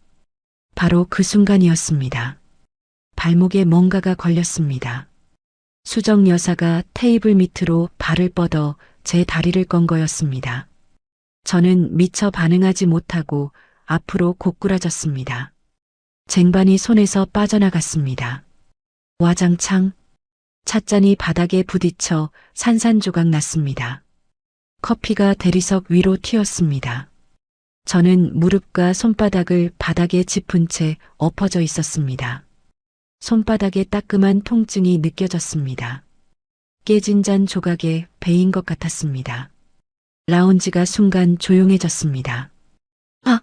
바로 그 순간이었습니다. 발목에 뭔가가 걸렸습니다. 수정 여사가 테이블 밑으로 발을 뻗어 제 다리를 건 거였습니다. 저는 미처 반응하지 못하고 앞으로 고꾸라졌습니다. 쟁반이 손에서 빠져나갔습니다. 와장창 찻잔이 바닥에 부딪혀 산산조각 났습니다. 커피가 대리석 위로 튀었습니다. 저는 무릎과 손바닥을 바닥에 짚은 채 엎어져 있었습니다. 손바닥에 따끔한 통증이 느껴졌습니다. 깨진 잔 조각에 베인 것 같았습니다. 라운지가 순간 조용해졌습니다. 아!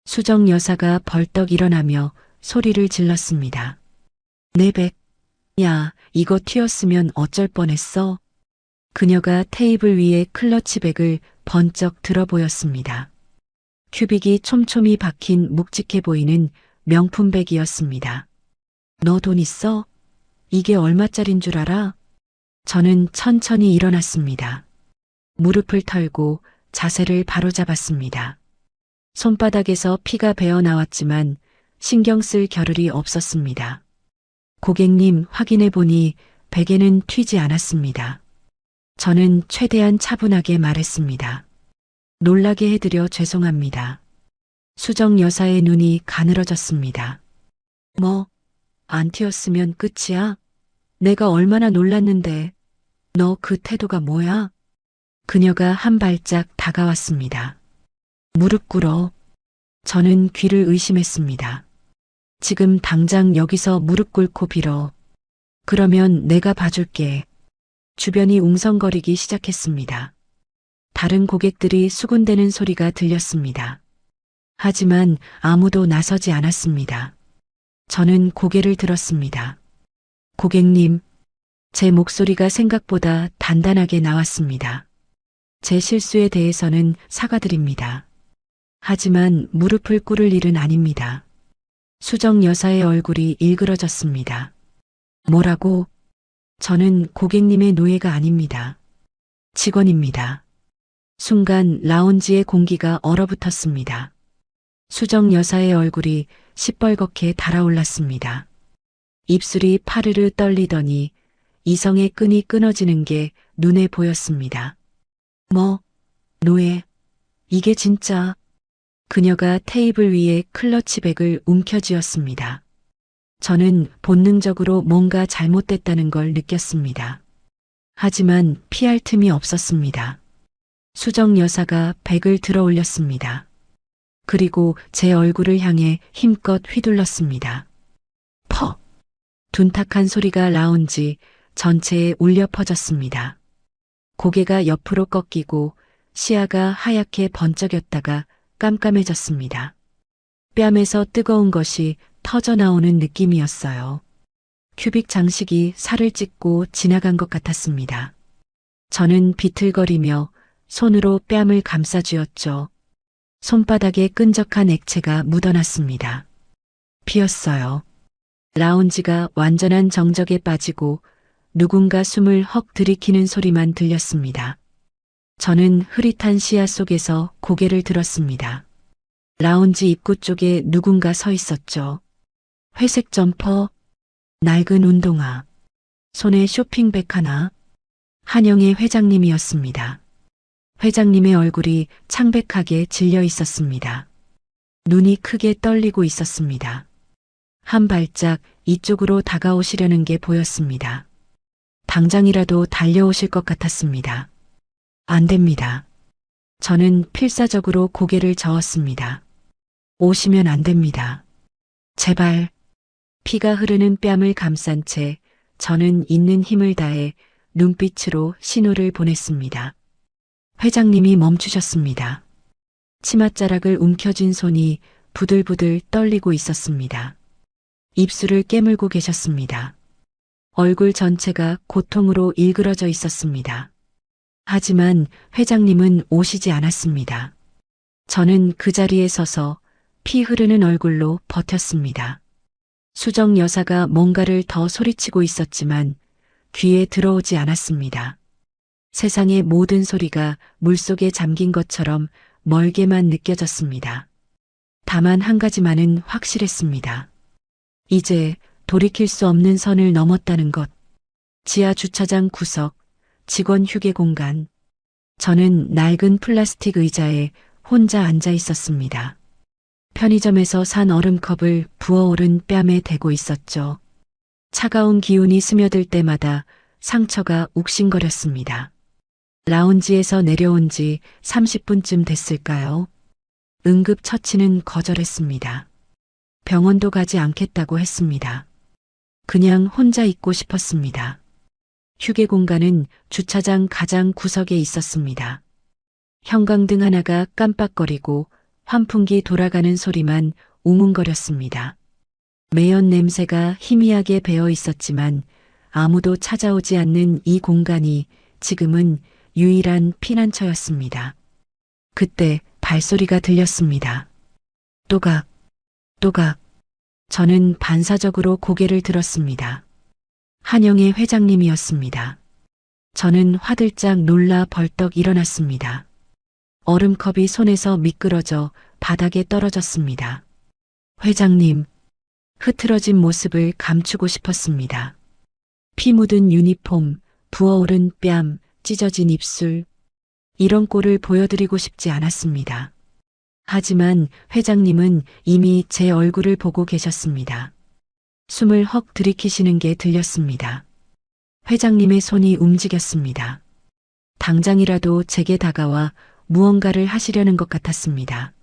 수정 여사가 벌떡 일어나며 소리를 질렀습니다. 내 백. 야, 이거 튀었으면 어쩔 뻔했어. 그녀가 테이블 위에 클러치백을 번쩍 들어 보였습니다. 큐빅이 촘촘히 박힌 묵직해 보이는 명품백이었습니다. 너 돈 있어? 이게 얼마짜린 줄 알아? 저는 천천히 일어났습니다. 무릎을 털고 자세를 바로잡았습니다. 손바닥에서 피가 배어 나왔지만 신경 쓸 겨를이 없었습니다. 고객님, 확인해 보니 베개는 튀지 않았습니다. 저는 최대한 차분하게 말했습니다. 놀라게 해드려 죄송합니다. 수정 여사의 눈이 가늘어졌습니다. 뭐, 안 튀었으면 끝이야? 내가 얼마나 놀랐는데. 너 그 태도가 뭐야? 그녀가 한 발짝 다가왔습니다. 무릎 꿇어. 저는 귀를 의심했습니다. 지금 당장 여기서 무릎 꿇고 빌어. 그러면 내가 봐줄게. 주변이 웅성거리기 시작했습니다. 다른 고객들이 수군대는 소리가 들렸습니다. 하지만 아무도 나서지 않았습니다. 저는 고개를 들었습니다. 고객님, 제 목소리가 생각보다 단단하게 나왔습니다. 제 실수에 대해서는 사과드립니다. 하지만 무릎을 꿇을 일은 아닙니다. 수정 여사의 얼굴이 일그러졌습니다. 뭐라고? 저는 고객님의 노예가 아닙니다. 직원입니다. 순간 라운지의 공기가 얼어붙었습니다. 수정 여사의 얼굴이 시뻘겋게 달아올랐습니다. 입술이 파르르 떨리더니 이성의 끈이 끊어지는 게 눈에 보였습니다. 뭐, 노예, 이게 진짜. 그녀가 테이블 위에 클러치백을 움켜쥐었습니다. 저는 본능적으로 뭔가 잘못됐다는 걸 느꼈습니다. 하지만 피할 틈이 없었습니다. 수정 여사가 백을 들어 올렸습니다. 그리고 제 얼굴을 향해 힘껏 휘둘렀습니다. 퍽! 둔탁한 소리가 라운지 전체에 울려 퍼졌습니다. 고개가 옆으로 꺾이고 시야가 하얗게 번쩍였다가 깜깜해졌습니다. 뺨에서 뜨거운 것이 터져나오는 느낌이었어요. 큐빅 장식이 살을 찢고 지나간 것 같았습니다. 저는 비틀거리며 손으로 뺨을 감싸쥐었죠. 손바닥에 끈적한 액체가 묻어났습니다. 피었어요. 라운지가 완전한 정적에 빠지고 누군가 숨을 헉 들이키는 소리만 들렸습니다. 저는 흐릿한 시야 속에서 고개를 들었습니다. 라운지 입구 쪽에 누군가 서 있었죠. 회색 점퍼, 낡은 운동화, 손에 쇼핑백 하나, 한영의 회장님이었습니다. 회장님의 얼굴이 창백하게 질려 있었습니다. 눈이 크게 떨리고 있었습니다. 한 발짝 이쪽으로 다가오시려는 게 보였습니다. 당장이라도 달려오실 것 같았습니다. 안 됩니다. 저는 필사적으로 고개를 저었습니다. 오시면 안 됩니다. 제발. 피가 흐르는 뺨을 감싼 채 저는 있는 힘을 다해 눈빛으로 신호를 보냈습니다. 회장님이 멈추셨습니다. 치맛자락을 움켜쥔 손이 부들부들 떨리고 있었습니다. 입술을 깨물고 계셨습니다. 얼굴 전체가 고통으로 일그러져 있었습니다. 하지만 회장님은 오시지 않았습니다. 저는 그 자리에 서서 피 흐르는 얼굴로 버텼습니다. 수정 여사가 뭔가를 더 소리치고 있었지만 귀에 들어오지 않았습니다. 세상의 모든 소리가 물속에 잠긴 것처럼 멀게만 느껴졌습니다. 다만 한 가지만은 확실했습니다. 이제 돌이킬 수 없는 선을 넘었다는 것. 지하 주차장 구석, 직원 휴게 공간. 저는 낡은 플라스틱 의자에 혼자 앉아 있었습니다. 편의점에서 산 얼음컵을 부어오른 뺨에 대고 있었죠. 차가운 기운이 스며들 때마다 상처가 욱신거렸습니다. 라운지에서 내려온 지 30분쯤 됐을까요? 응급처치는 거절했습니다. 병원도 가지 않겠다고 했습니다. 그냥 혼자 있고 싶었습니다. 휴게 공간은 주차장 가장 구석에 있었습니다. 형광등 하나가 깜빡거리고 환풍기 돌아가는 소리만 웅웅거렸습니다. 매연 냄새가 희미하게 배어 있었지만 아무도 찾아오지 않는 이 공간이 지금은 유일한 피난처였습니다. 그때 발소리가 들렸습니다. 또각, 또각. 저는 반사적으로 고개를 들었습니다. 한영의 회장님이었습니다. 저는 화들짝 놀라 벌떡 일어났습니다. 얼음컵이 손에서 미끄러져 바닥에 떨어졌습니다. 회장님, 흐트러진 모습을 감추고 싶었습니다. 피 묻은 유니폼, 부어오른 뺨, 찢어진 입술. 이런 꼴을 보여드리고 싶지 않았습니다. 하지만 회장님은 이미 제 얼굴을 보고 계셨습니다. 숨을 헉 들이키시는 게 들렸습니다. 회장님의 손이 움직였습니다. 당장이라도 제게 다가와 무언가를 하시려는 것 같았습니다.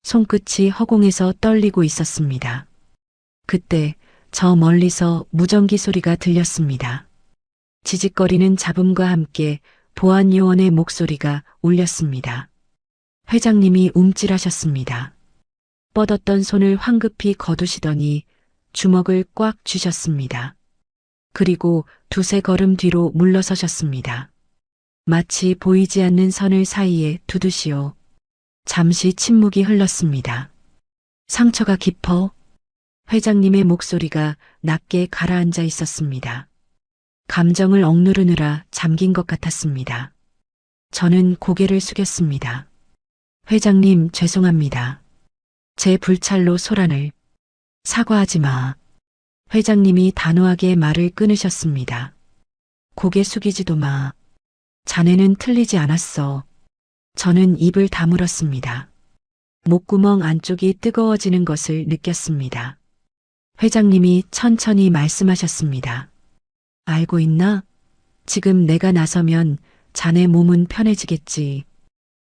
손끝이 허공에서 떨리고 있었습니다. 그때 저 멀리서 무전기 소리가 들렸습니다. 지직거리는 잡음과 함께 보안 요원의 목소리가 울렸습니다. 회장님이 움찔하셨습니다. 뻗었던 손을 황급히 거두시더니 주먹을 꽉 쥐셨습니다. 그리고 두세 걸음 뒤로 물러서셨습니다. 마치 보이지 않는 선을 사이에 두드시오. 잠시 침묵이 흘렀습니다. 상처가 깊어? 회장님의 목소리가 낮게 가라앉아 있었습니다. 감정을 억누르느라 잠긴 것 같았습니다. 저는 고개를 숙였습니다. 회장님, 죄송합니다. 제 불찰로 소란을. 사과하지 마. 회장님이 단호하게 말을 끊으셨습니다. 고개 숙이지도 마. 자네는 틀리지 않았어. 저는 입을 다물었습니다. 목구멍 안쪽이 뜨거워지는 것을 느꼈습니다. 회장님이 천천히 말씀하셨습니다. 알고 있나? 지금 내가 나서면 자네 몸은 편해지겠지.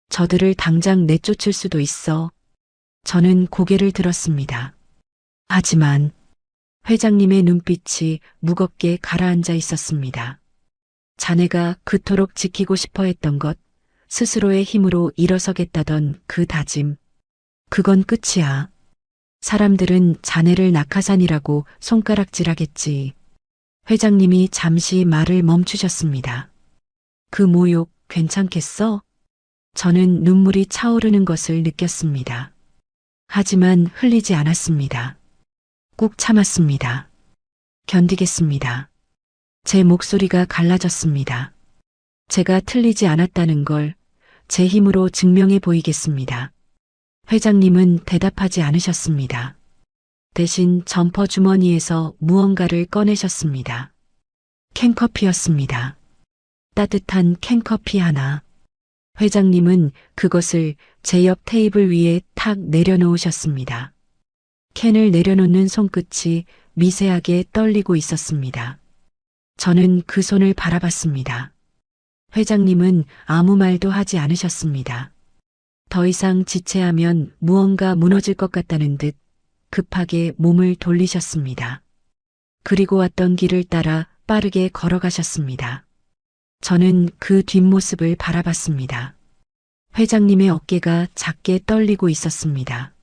저들을 당장 내쫓을 수도 있어. 저는 고개를 들었습니다. 하지만 회장님의 눈빛이 무겁게 가라앉아 있었습니다. 자네가 그토록 지키고 싶어 했던 것, 스스로의 힘으로 일어서겠다던 그 다짐. 그건 끝이야. 사람들은 자네를 낙하산이라고 손가락질하겠지. 회장님이 잠시 말을 멈추셨습니다. 그 모욕 괜찮겠어? 저는 눈물이 차오르는 것을 느꼈습니다. 하지만 흘리지 않았습니다. 꾹 참았습니다. 견디겠습니다. 제 목소리가 갈라졌습니다. 제가 틀리지 않았다는 걸 제 힘으로 증명해 보이겠습니다. 회장님은 대답하지 않으셨습니다. 대신 점퍼 주머니에서 무언가를 꺼내셨습니다. 캔커피였습니다. 따뜻한 캔커피 하나. 회장님은 그것을 제 옆 테이블 위에 탁 내려놓으셨습니다. 캔을 내려놓는 손끝이 미세하게 떨리고 있었습니다. 저는 그 손을 바라봤습니다. 회장님은 아무 말도 하지 않으셨습니다. 더 이상 지체하면 무언가 무너질 것 같다는 듯 급하게 몸을 돌리셨습니다. 그리고 왔던 길을 따라 빠르게 걸어가셨습니다. 저는 그 뒷모습을 바라봤습니다. 회장님의 어깨가 작게 떨리고 있었습니다.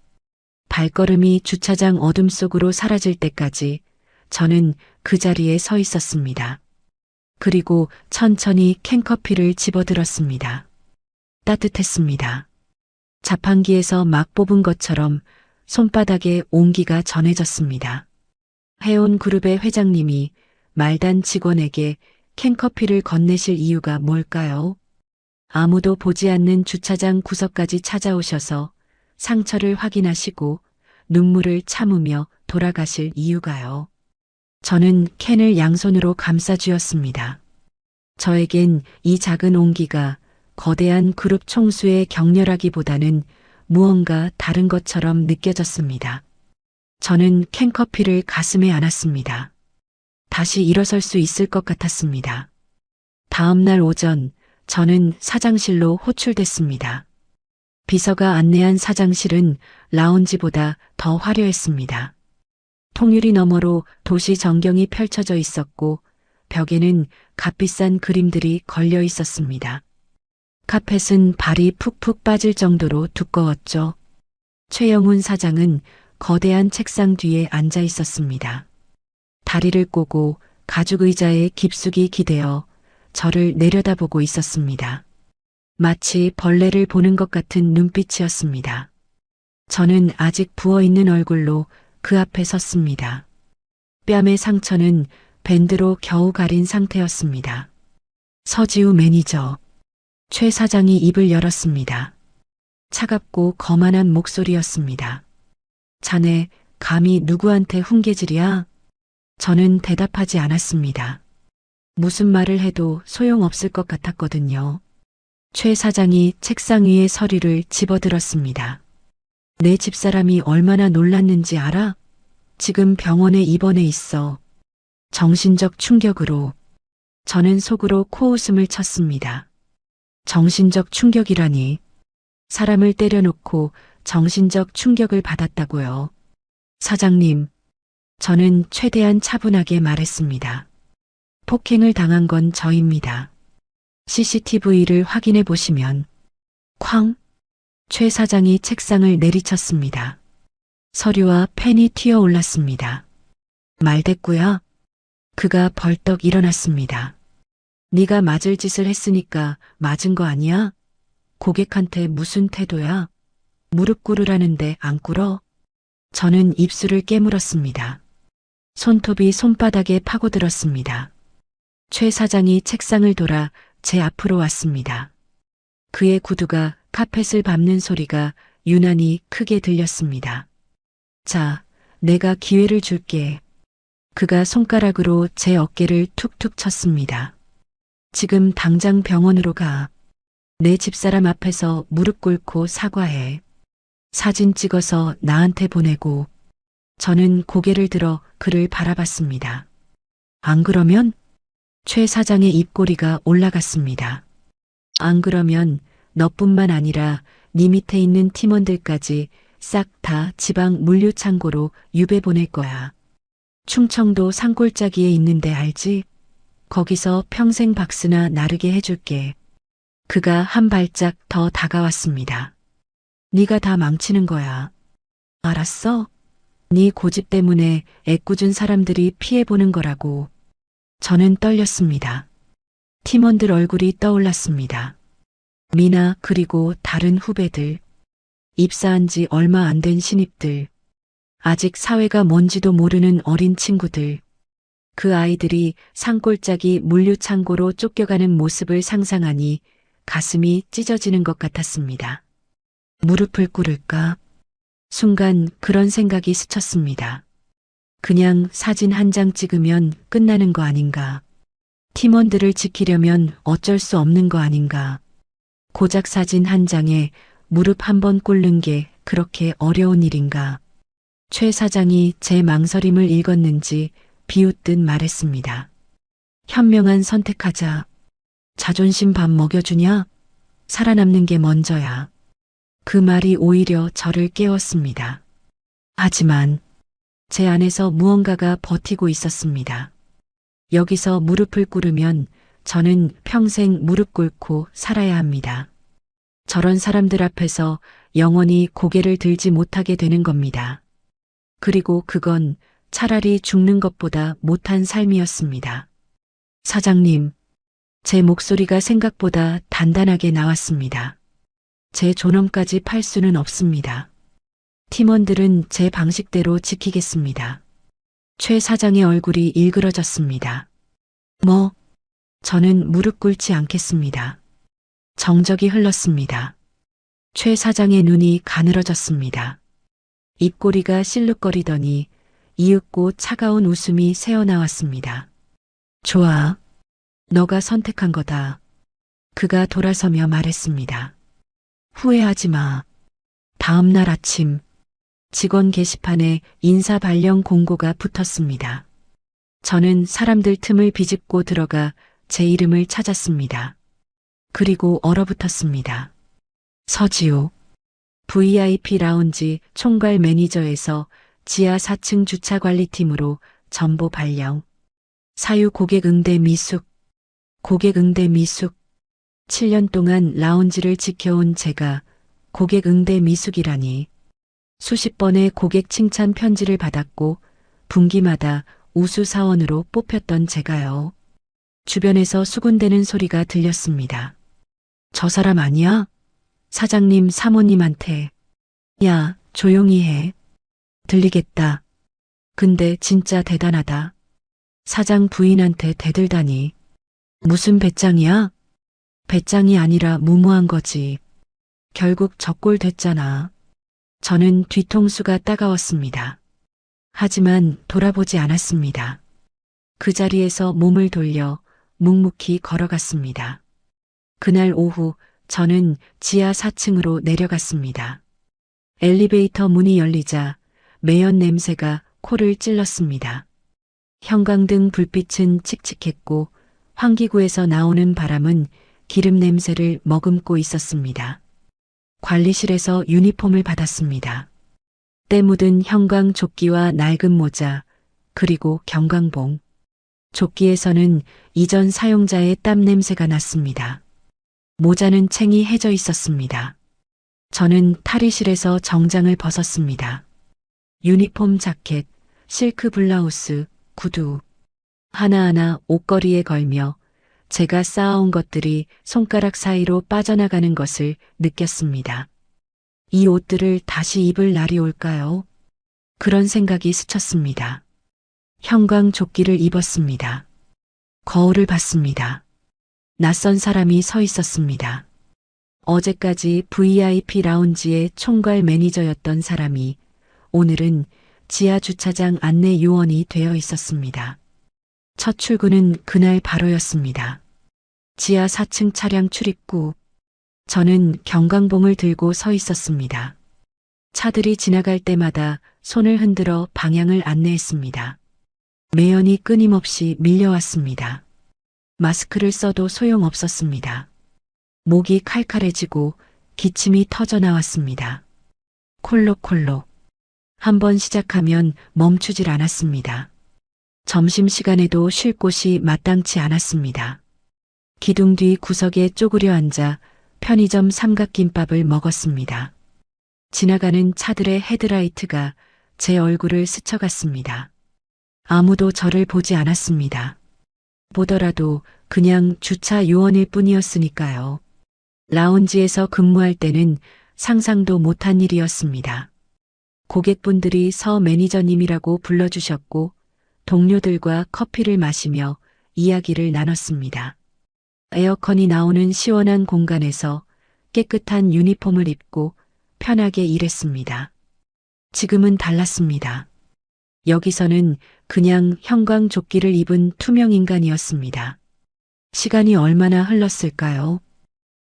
발걸음이 주차장 어둠 속으로 사라질 때까지 저는 그 자리에 서 있었습니다. 그리고 천천히 캔커피를 집어들었습니다. 따뜻했습니다. 자판기에서 막 뽑은 것처럼 손바닥에 온기가 전해졌습니다. 해온 그룹의 회장님이 말단 직원에게 캔커피를 건네실 이유가 뭘까요? 아무도 보지 않는 주차장 구석까지 찾아오셔서 상처를 확인하시고 눈물을 참으며 돌아가실 이유가요. 저는 캔을 양손으로 감싸쥐었습니다. 저에겐 이 작은 온기가 거대한 그룹 총수의 격렬하기보다는 무언가 다른 것처럼 느껴졌습니다. 저는 캔커피를 가슴에 안았습니다. 다시 일어설 수 있을 것 같았습니다. 다음 날 오전 저는 사장실로 호출됐습니다. 비서가 안내한 사장실은 라운지보다 더 화려했습니다. 통유리 너머로 도시 전경이 펼쳐져 있었고 벽에는 값비싼 그림들이 걸려 있었습니다. 카펫은 발이 푹푹 빠질 정도로 두꺼웠죠. 최영훈 사장은 거대한 책상 뒤에 앉아 있었습니다. 다리를 꼬고 가죽 의자에 깊숙이 기대어 저를 내려다보고 있었습니다. 마치 벌레를 보는 것 같은 눈빛이었습니다. 저는 아직 부어있는 얼굴로 그 앞에 섰습니다. 뺨의 상처는 밴드로 겨우 가린 상태였습니다. 서지우 매니저. 최 사장이 입을 열었습니다. 차갑고 거만한 목소리였습니다. 자네 감히 누구한테 훈계질이야? 저는 대답하지 않았습니다. 무슨 말을 해도 소용없을 것 같았거든요. 최 사장이 책상 위에 서류를 집어들었습니다. 내 집사람이 얼마나 놀랐는지 알아? 지금 병원에 입원해 있어. 정신적 충격으로. 저는 속으로 코웃음을 쳤습니다. 정신적 충격이라니. 사람을 때려놓고 정신적 충격을 받았다고요. 사장님, 저는 최대한 차분하게 말했습니다. 폭행을 당한 건 저입니다. CCTV를 확인해 보시면. 쾅! 최 사장이 책상을 내리쳤습니다. 서류와 펜이 튀어 올랐습니다. 말대꾸야. 그가 벌떡 일어났습니다. 네가 맞을 짓을 했으니까 맞은 거 아니야? 고객한테 무슨 태도야? 무릎 꿇으라는데 안 꿇어? 저는 입술을 깨물었습니다. 손톱이 손바닥에 파고들었습니다. 최 사장이 책상을 돌아 제 앞으로 왔습니다. 그의 구두가 카펫을 밟는 소리가 유난히 크게 들렸습니다. 자, 내가 기회를 줄게. 그가 손가락으로 제 어깨를 툭툭 쳤습니다. 지금 당장 병원으로 가. 내 집사람 앞에서 무릎 꿇고 사과해. 사진 찍어서 나한테 보내고. 저는 고개를 들어 그를 바라봤습니다. 안 그러면? 최 사장의 입꼬리가 올라갔습니다. 안 그러면 너뿐만 아니라 네 밑에 있는 팀원들까지 싹 다 지방 물류 창고로 유배 보낼 거야. 충청도 산골짜기에 있는데 알지? 거기서 평생 박스나 나르게 해줄게. 그가 한 발짝 더 다가왔습니다. 네가 다 망치는 거야. 알았어? 네 고집 때문에 애꿎은 사람들이 피해보는 거라고. 저는 떨렸습니다. 팀원들 얼굴이 떠올랐습니다. 미나 그리고 다른 후배들. 입사한 지 얼마 안 된 신입들. 아직 사회가 뭔지도 모르는 어린 친구들. 그 아이들이 산골짜기 물류창고로 쫓겨가는 모습을 상상하니 가슴이 찢어지는 것 같았습니다. 무릎을 꿇을까? 순간 그런 생각이 스쳤습니다. 그냥 사진 한 장 찍으면 끝나는 거 아닌가? 팀원들을 지키려면 어쩔 수 없는 거 아닌가? 고작 사진 한 장에 무릎 한 번 꿇는 게 그렇게 어려운 일인가? 최 사장이 제 망설임을 읽었는지 비웃듯 말했습니다. 현명한 선택하자. 자존심 밥 먹여주냐? 살아남는 게 먼저야. 그 말이 오히려 저를 깨웠습니다. 하지만 제 안에서 무언가가 버티고 있었습니다. 여기서 무릎을 꿇으면 저는 평생 무릎 꿇고 살아야 합니다. 저런 사람들 앞에서 영원히 고개를 들지 못하게 되는 겁니다. 그리고 그건 차라리 죽는 것보다 못한 삶이었습니다. 사장님, 제 목소리가 생각보다 단단하게 나왔습니다. 제 존엄까지 팔 수는 없습니다. 팀원들은 제 방식대로 지키겠습니다. 최 사장의 얼굴이 일그러졌습니다. 저는 무릎 꿇지 않겠습니다. 정적이 흘렀습니다. 최 사장의 눈이 가늘어졌습니다. 입꼬리가 실룩거리더니 이윽고 차가운 웃음이 새어나왔습니다. 좋아. 너가 선택한 거다. 그가 돌아서며 말했습니다. 후회하지 마. 다음 날 아침 직원 게시판에 인사 발령 공고가 붙었습니다. 저는 사람들 틈을 비집고 들어가 제 이름을 찾았습니다. 그리고 얼어붙었습니다. 서지호. VIP 라운지 총괄 매니저에서 지하 4층 주차관리팀으로 전보 발령. 사유 고객 응대 미숙. 고객 응대 미숙. 7년 동안 라운지를 지켜온 제가 고객 응대 미숙이라니. 수십 번의 고객 칭찬 편지를 받았고 분기마다 우수 사원으로 뽑혔던 제가요. 주변에서 수군대는 소리가 들렸습니다. 저 사람 아니야? 사장님 사모님한테. 야, 조용히 해. 들리겠다. 근데 진짜 대단하다. 사장 부인한테 대들다니. 무슨 배짱이야? 배짱이 아니라 무모한 거지. 결국 적골 됐잖아. 저는 뒤통수가 따가웠습니다. 하지만 돌아보지 않았습니다. 그 자리에서 몸을 돌려 묵묵히 걸어갔습니다. 그날 오후 저는 지하 4층으로 내려갔습니다. 엘리베이터 문이 열리자 매연 냄새가 코를 찔렀습니다. 형광등 불빛은 칙칙했고 환기구에서 나오는 바람은 기름 냄새를 머금고 있었습니다. 관리실에서 유니폼을 받았습니다. 때 묻은 형광 조끼와 낡은 모자, 그리고 경광봉. 조끼에서는 이전 사용자의 땀 냄새가 났습니다. 모자는 챙이 해져 있었습니다. 저는 탈의실에서 정장을 벗었습니다. 유니폼 자켓, 실크 블라우스, 구두. 하나하나 옷걸이에 걸며 제가 쌓아온 것들이 손가락 사이로 빠져나가는 것을 느꼈습니다. 이 옷들을 다시 입을 날이 올까요? 그런 생각이 스쳤습니다. 형광 조끼를 입었습니다. 거울을 봤습니다. 낯선 사람이 서 있었습니다. 어제까지 VIP 라운지의 총괄 매니저였던 사람이 오늘은 지하 주차장 안내 요원이 되어 있었습니다. 첫 출근은 그날 바로였습니다. 지하 4층 차량 출입구. 저는 경광봉을 들고 서 있었습니다. 차들이 지나갈 때마다 손을 흔들어 방향을 안내했습니다. 매연이 끊임없이 밀려왔습니다. 마스크를 써도 소용없었습니다. 목이 칼칼해지고 기침이 터져나왔습니다. 콜록콜록. 한번 시작하면 멈추질 않았습니다. 점심시간에도 쉴 곳이 마땅치 않았습니다. 기둥 뒤 구석에 쪼그려 앉아 편의점 삼각김밥을 먹었습니다. 지나가는 차들의 헤드라이트가 제 얼굴을 스쳐갔습니다. 아무도 저를 보지 않았습니다. 보더라도 그냥 주차 요원일 뿐이었으니까요. 라운지에서 근무할 때는 상상도 못한 일이었습니다. 고객분들이 서 매니저님이라고 불러주셨고 동료들과 커피를 마시며 이야기를 나눴습니다. 에어컨이 나오는 시원한 공간에서 깨끗한 유니폼을 입고 편하게 일했습니다. 지금은 달랐습니다. 여기서는 그냥 형광 조끼를 입은 투명 인간이었습니다. 시간이 얼마나 흘렀을까요?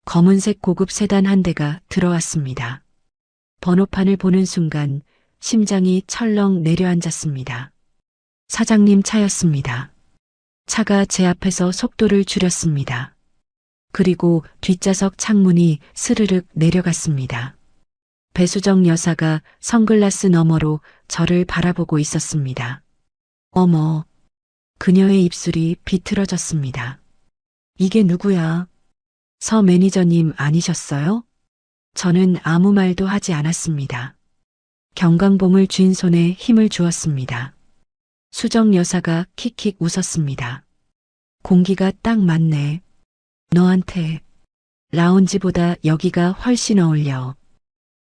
검은색 고급 세단 한 대가 들어왔습니다. 번호판을 보는 순간 심장이 철렁 내려앉았습니다. 사장님 차였습니다. 차가 제 앞에서 속도를 줄였습니다. 그리고 뒷좌석 창문이 스르륵 내려갔습니다. 배수정 여사가 선글라스 너머로 저를 바라보고 있었습니다. 어머, 그녀의 입술이 비틀어졌습니다. 이게 누구야? 서 매니저님 아니셨어요? 저는 아무 말도 하지 않았습니다. 경광봉을 쥔 손에 힘을 주었습니다. 수정 여사가 킥킥 웃었습니다. 공기가 딱 맞네. 너한테 라운지보다 여기가 훨씬 어울려.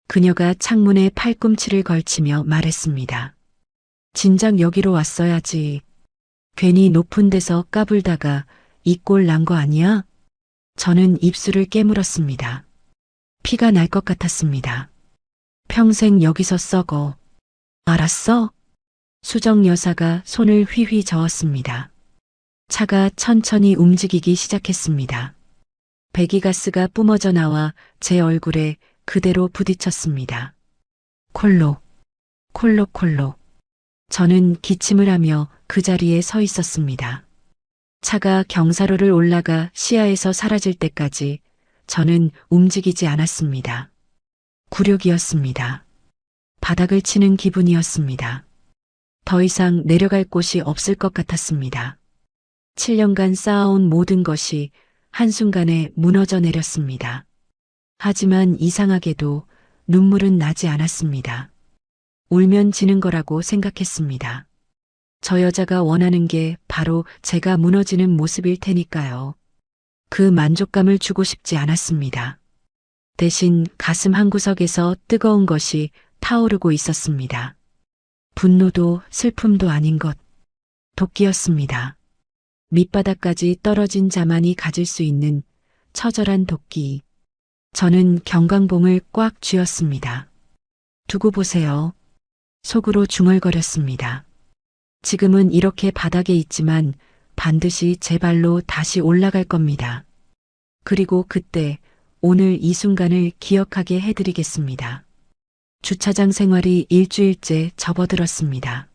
그녀가 창문에 팔꿈치를 걸치며 말했습니다. 진작 여기로 왔어야지. 괜히 높은 데서 까불다가 이 꼴 난 거 아니야? 저는 입술을 깨물었습니다. 피가 날 것 같았습니다. 평생 여기서 썩어. 알았어? 수정 여사가 손을 휘휘 저었습니다. 차가 천천히 움직이기 시작했습니다. 배기가스가 뿜어져 나와 제 얼굴에 그대로 부딪혔습니다. 콜록, 콜록. 저는 기침을 하며 그 자리에 서 있었습니다. 차가 경사로를 올라가 시야에서 사라질 때까지 저는 움직이지 않았습니다. 굴욕이었습니다. 바닥을 치는 기분이었습니다. 더 이상 내려갈 곳이 없을 것 같았습니다. 7년간 쌓아온 모든 것이 한순간에 무너져 내렸습니다. 하지만 이상하게도 눈물은 나지 않았습니다. 울면 지는 거라고 생각했습니다. 저 여자가 원하는 게 바로 제가 무너지는 모습일 테니까요. 그 만족감을 주고 싶지 않았습니다. 대신 가슴 한구석에서 뜨거운 것이 타오르고 있었습니다. 분노도 슬픔도 아닌 것, 도끼였습니다. 밑바닥까지 떨어진 자만이 가질 수 있는 처절한 도끼. 저는 경광봉을 꽉 쥐었습니다. 두고 보세요. 속으로 중얼거렸습니다. 지금은 이렇게 바닥에 있지만 반드시 제 발로 다시 올라갈 겁니다. 그리고 그때 오늘 이 순간을 기억하게 해드리겠습니다. 주차장 생활이 일주일째 접어들었습니다.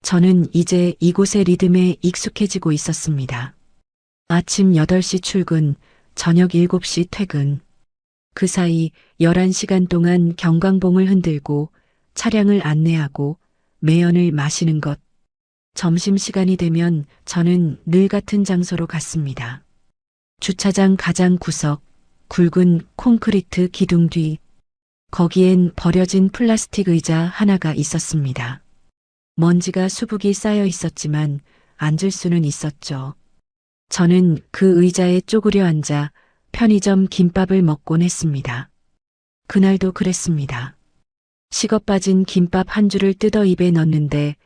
저는 이제 이곳의 리듬에 익숙해지고 있었습니다. 아침 8시 출근, 저녁 7시 퇴근. 그 사이 11시간 동안 경광봉을 흔들고 차량을 안내하고 매연을 마시는 것. 점심시간이 되면 저는 늘 같은 장소로 갔습니다. 주차장 가장 구석, 굵은 콘크리트 기둥 뒤. 거기엔 버려진 플라스틱 의자 하나가 있었습니다. 먼지가 수북이 쌓여 있었지만 앉을 수는 있었죠. 저는 그 의자에 쪼그려 앉아 편의점 김밥을 먹곤 했습니다. 그날도 그랬습니다. 식어 빠진 김밥 한 줄을 뜯어 입에 넣는데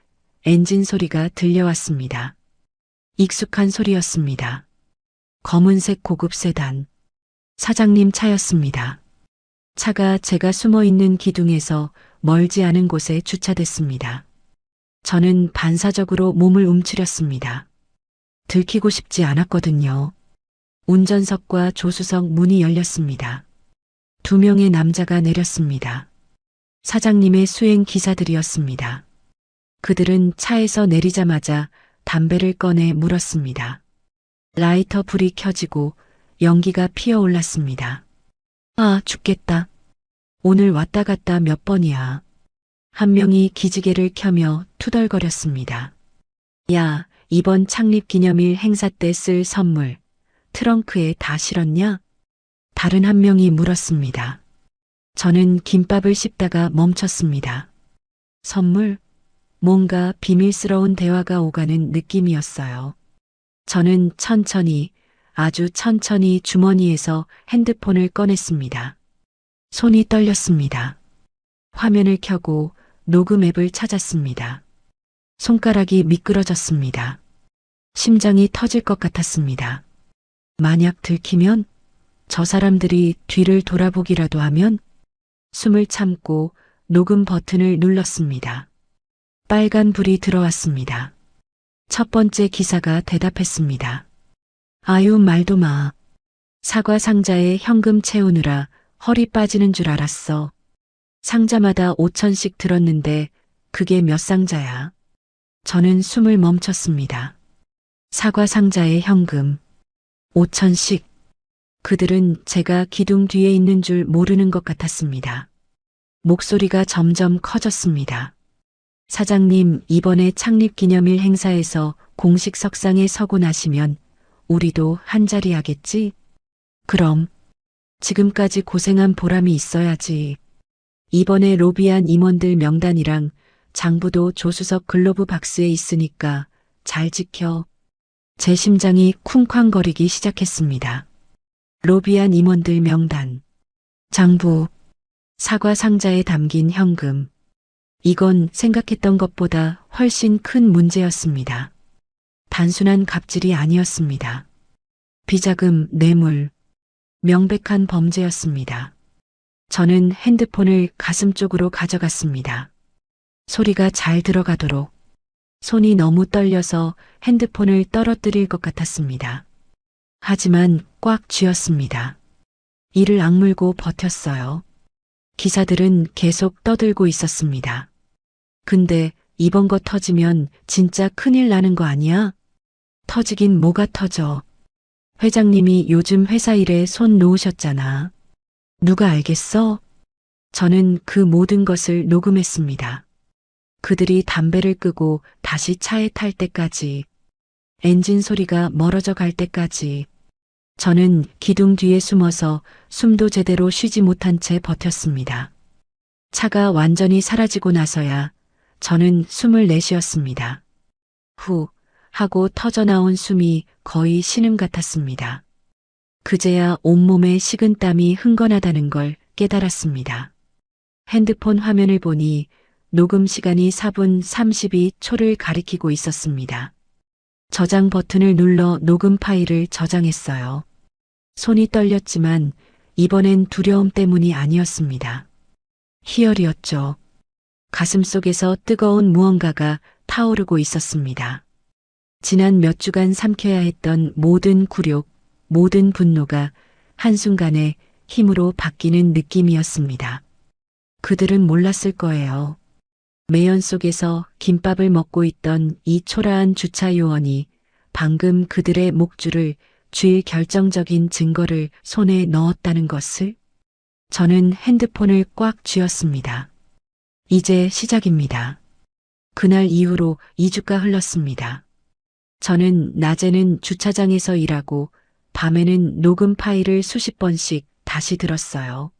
엔진 소리가 들려왔습니다. 익숙한 소리였습니다. 검은색 고급 세단. 사장님 차였습니다. 차가 제가 숨어 있는 기둥에서 멀지 않은 곳에 주차됐습니다. 저는 반사적으로 몸을 움츠렸습니다. 들키고 싶지 않았거든요. 운전석과 조수석 문이 열렸습니다. 2명의 남자가 내렸습니다. 사장님의 수행 기사들이었습니다. 그들은 차에서 내리자마자 담배를 꺼내 물었습니다. 라이터 불이 켜지고 연기가 피어올랐습니다. 아, 죽겠다. 오늘 왔다 갔다 몇 번이야. 한 명이 기지개를 켜며 투덜거렸습니다. 야, 이번 창립 기념일 행사 때 쓸 선물, 트렁크에 다 실었냐? 다른 한 명이 물었습니다. 저는 김밥을 씹다가 멈췄습니다. 선물? 뭔가 비밀스러운 대화가 오가는 느낌이었어요. 저는 천천히, 아주 천천히 주머니에서 핸드폰을 꺼냈습니다. 손이 떨렸습니다. 화면을 켜고 녹음 앱을 찾았습니다. 손가락이 미끄러졌습니다. 심장이 터질 것 같았습니다. 만약 들키면? 저 사람들이 뒤를 돌아보기라도 하면? 숨을 참고 녹음 버튼을 눌렀습니다. 빨간 불이 들어왔습니다. 첫 번째 기사가 대답했습니다. 아유, 말도 마. 사과 상자에 현금 채우느라 허리 빠지는 줄 알았어. 상자마다 5천씩 들었는데 그게 몇 상자야? 저는 숨을 멈췄습니다. 사과 상자에 현금 5천씩. 그들은 제가 기둥 뒤에 있는 줄 모르는 것 같았습니다. 목소리가 점점 커졌습니다. 사장님, 이번에 창립기념일 행사에서 공식 석상에 서고 나시면 우리도 한자리 하겠지? 그럼 지금까지 고생한 보람이 있어야지. 이번에 로비한 임원들 명단이랑 장부도 조수석 글로브 박스에 있으니까 잘 지켜. 제 심장이 쿵쾅거리기 시작했습니다. 로비한 임원들 명단, 장부, 사과 상자에 담긴 현금. 이건 생각했던 것보다 훨씬 큰 문제였습니다. 단순한 갑질이 아니었습니다. 비자금, 뇌물, 명백한 범죄였습니다. 저는 핸드폰을 가슴 쪽으로 가져갔습니다. 소리가 잘 들어가도록. 손이 너무 떨려서 핸드폰을 떨어뜨릴 것 같았습니다. 하지만 꽉 쥐었습니다. 이를 악물고 버텼어요. 기사들은 계속 떠들고 있었습니다. 근데 이번 거 터지면 진짜 큰일 나는 거 아니야? 터지긴 뭐가 터져. 회장님이 요즘 회사 일에 손 놓으셨잖아. 누가 알겠어? 저는 그 모든 것을 녹음했습니다. 그들이 담배를 끄고 다시 차에 탈 때까지, 엔진 소리가 멀어져 갈 때까지, 저는 기둥 뒤에 숨어서 숨도 제대로 쉬지 못한 채 버텼습니다. 차가 완전히 사라지고 나서야 저는 숨을 내쉬었습니다. 후 하고 터져나온 숨이 거의 신음 같았습니다. 그제야 온몸에 식은땀이 흥건하다는 걸 깨달았습니다. 핸드폰 화면을 보니 녹음 시간이 4분 32초를 가리키고 있었습니다. 저장 버튼을 눌러 녹음 파일을 저장했어요. 손이 떨렸지만 이번엔 두려움 때문이 아니었습니다. 희열이었죠. 가슴속에서 뜨거운 무언가가 타오르고 있었습니다. 지난 몇 주간 삼켜야 했던 모든 굴욕, 모든 분노가 한순간에 힘으로 바뀌는 느낌이었습니다. 그들은 몰랐을 거예요. 매연 속에서 김밥을 먹고 있던 이 초라한 주차 요원이 방금 그들의 목줄을 쥘 결정적인 증거를 손에 넣었다는 것을. 저는 핸드폰을 꽉 쥐었습니다. 이제 시작입니다. 그날 이후로 2주가 흘렀습니다. 저는 낮에는 주차장에서 일하고 밤에는 녹음 파일을 수십 번씩 다시 들었어요.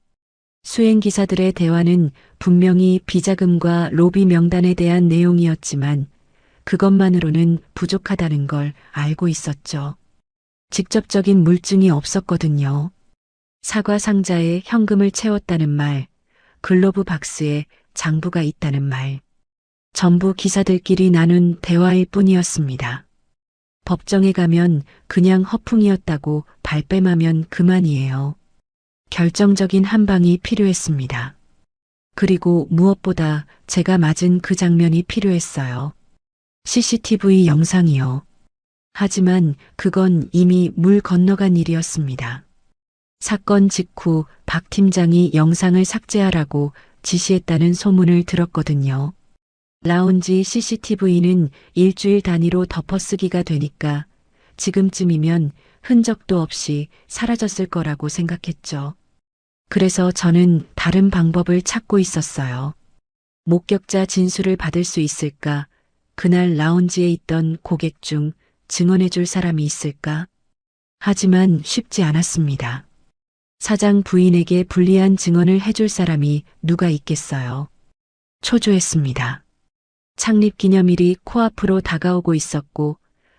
수행기사들의 대화는 분명히 비자금과 로비 명단에 대한 내용이었지만 그것만으로는 부족하다는 걸 알고 있었죠. 직접적인 물증이 없었거든요. 사과 상자에 현금을 채웠다는 말, 글로브 박스에 장부가 있다는 말. 전부 기사들끼리 나눈 대화일 뿐이었습니다. 법정에 가면 그냥 허풍이었다고 발뺌하면 그만이에요. 결정적인 한 방이 필요했습니다. 그리고 무엇보다 제가 맞은 그 장면이 필요했어요. CCTV 영상이요. 하지만 그건 이미 물 건너간 일이었습니다. 사건 직후 박 팀장이 영상을 삭제하라고 지시했다는 소문을 들었거든요. 라운지 CCTV는 일주일 단위로 덮어쓰기가 되니까 지금쯤이면 흔적도 없이 사라졌을 거라고 생각했죠. 그래서 저는 다른 방법을 찾고 있었어요. 목격자 진술을 받을 수 있을까? 그날 라운지에 있던 고객 중 증언해줄 사람이 있을까? 하지만 쉽지 않았습니다. 사장 부인에게 불리한 증언을 해줄 사람이 누가 있겠어요? 초조했습니다. 창립 기념일이 코앞으로 다가오고 있었고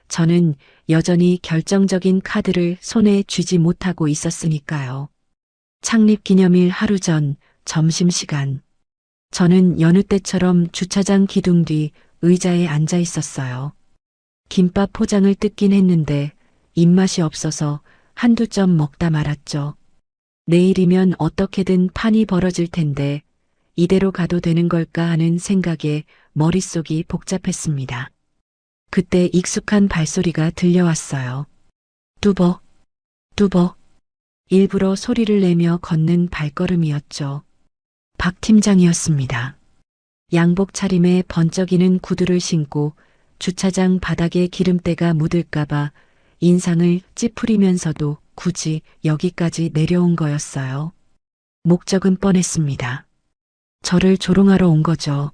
저는 여전히 결정적인 카드를 손에 쥐지 못하고 있었으니까요. 창립 기념일 하루 전 점심시간. 저는 여느 때처럼 주차장 기둥 뒤 의자에 앉아 있었어요. 김밥 포장을 뜯긴 했는데 입맛이 없어서 한두 점 먹다 말았죠. 내일이면 어떻게든 판이 벌어질 텐데 이대로 가도 되는 걸까 하는 생각에 머릿속이 복잡했습니다. 그때 익숙한 발소리가 들려왔어요. 뚜벅, 뚜벅. 일부러 소리를 내며 걷는 발걸음이었죠. 박 팀장이었습니다. 양복 차림에 번쩍이는 구두를 신고 주차장 바닥에 기름때가 묻을까봐 인상을 찌푸리면서도 굳이 여기까지 내려온 거였어요. 목적은 뻔했습니다. 저를 조롱하러 온 거죠.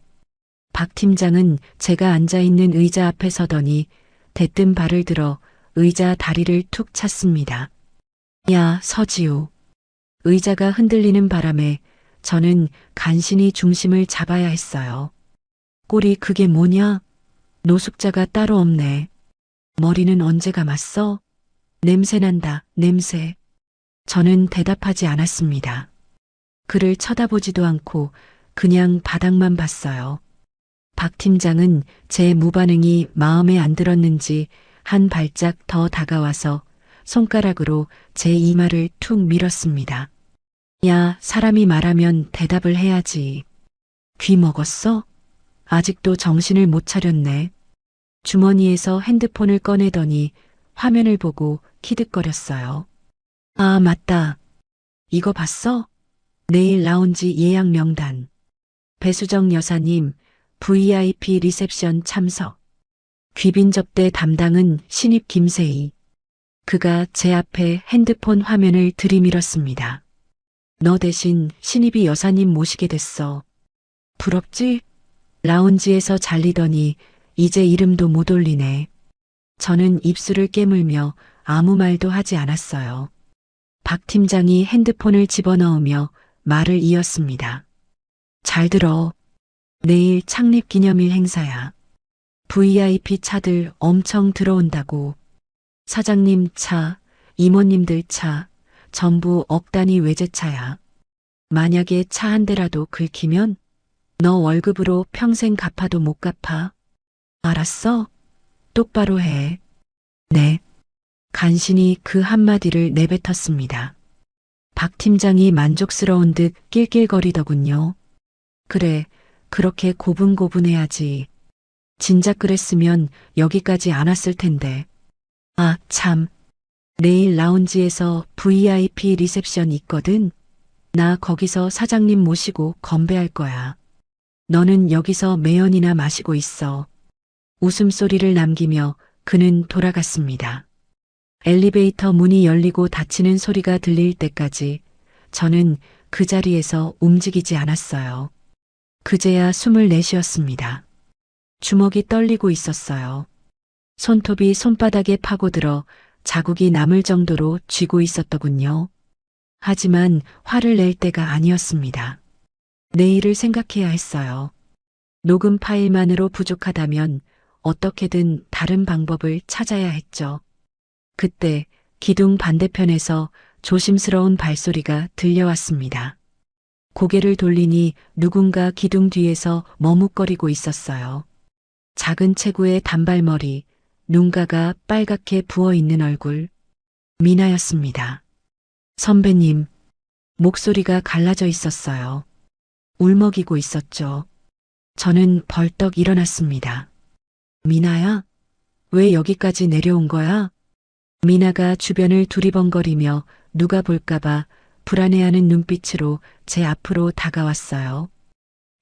박 팀장은 제가 앉아있는 의자 앞에 서더니 대뜸 발을 들어 의자 다리를 툭 찼습니다. 야, 서지우. 의자가 흔들리는 바람에 저는 간신히 중심을 잡아야 했어요. 꼴이 그게 뭐냐? 노숙자가 따로 없네. 머리는 언제 감았어? 냄새난다, 냄새. 저는 대답하지 않았습니다. 그를 쳐다보지도 않고 그냥 바닥만 봤어요. 박 팀장은 제 무반응이 마음에 안 들었는지 한 발짝 더 다가와서 손가락으로 제 이마를 툭 밀었습니다. 야, 사람이 말하면 대답을 해야지. 귀 먹었어? 아직도 정신을 못 차렸네. 주머니에서 핸드폰을 꺼내더니 화면을 보고 키득거렸어요. 아, 맞다. 이거 봤어? 내일 라운지 예약 명단. 배수정 여사님, VIP 리셉션 참석. 귀빈 접대 담당은 신입 김세희. 그가 제 앞에 핸드폰 화면을 들이밀었습니다. 너 대신 신입이 여사님 모시게 됐어. 부럽지? 라운지에서 잘리더니 이제 이름도 못 올리네. 저는 입술을 깨물며 아무 말도 하지 않았어요. 박 팀장이 핸드폰을 집어넣으며 말을 이었습니다. 잘 들어. 내일 창립 기념일 행사야. VIP 차들 엄청 들어온다고. 사장님 차, 이모님들 차, 전부 억 단위 외제차야. 만약에 차 한 대라도 긁히면 너 월급으로 평생 갚아도 못 갚아. 알았어? 똑바로 해. 네. 간신히 그 한마디를 내뱉었습니다. 박 팀장이 만족스러운 듯 낄낄거리더군요. 그래, 그렇게 고분고분해야지. 진작 그랬으면 여기까지 안 왔을 텐데. 아, 참. 내일 라운지에서 VIP 리셉션 있거든. 나 거기서 사장님 모시고 건배할 거야. 너는 여기서 매연이나 마시고 있어. 웃음소리를 남기며 그는 돌아갔습니다. 엘리베이터 문이 열리고 닫히는 소리가 들릴 때까지 저는 그 자리에서 움직이지 않았어요. 그제야 숨을 내쉬었습니다. 주먹이 떨리고 있었어요. 손톱이 손바닥에 파고들어 자국이 남을 정도로 쥐고 있었더군요. 하지만 화를 낼 때가 아니었습니다. 내일을 생각해야 했어요. 녹음 파일만으로 부족하다면 어떻게든 다른 방법을 찾아야 했죠. 그때 기둥 반대편에서 조심스러운 발소리가 들려왔습니다. 고개를 돌리니 누군가 기둥 뒤에서 머뭇거리고 있었어요. 작은 체구의 단발머리, 눈가가 빨갛게 부어있는 얼굴, 미나였습니다. 선배님, 목소리가 갈라져 있었어요. 울먹이고 있었죠. 저는 벌떡 일어났습니다. 미나야? 왜 여기까지 내려온 거야? 미나가 주변을 두리번거리며 누가 볼까봐 불안해하는 눈빛으로 제 앞으로 다가왔어요.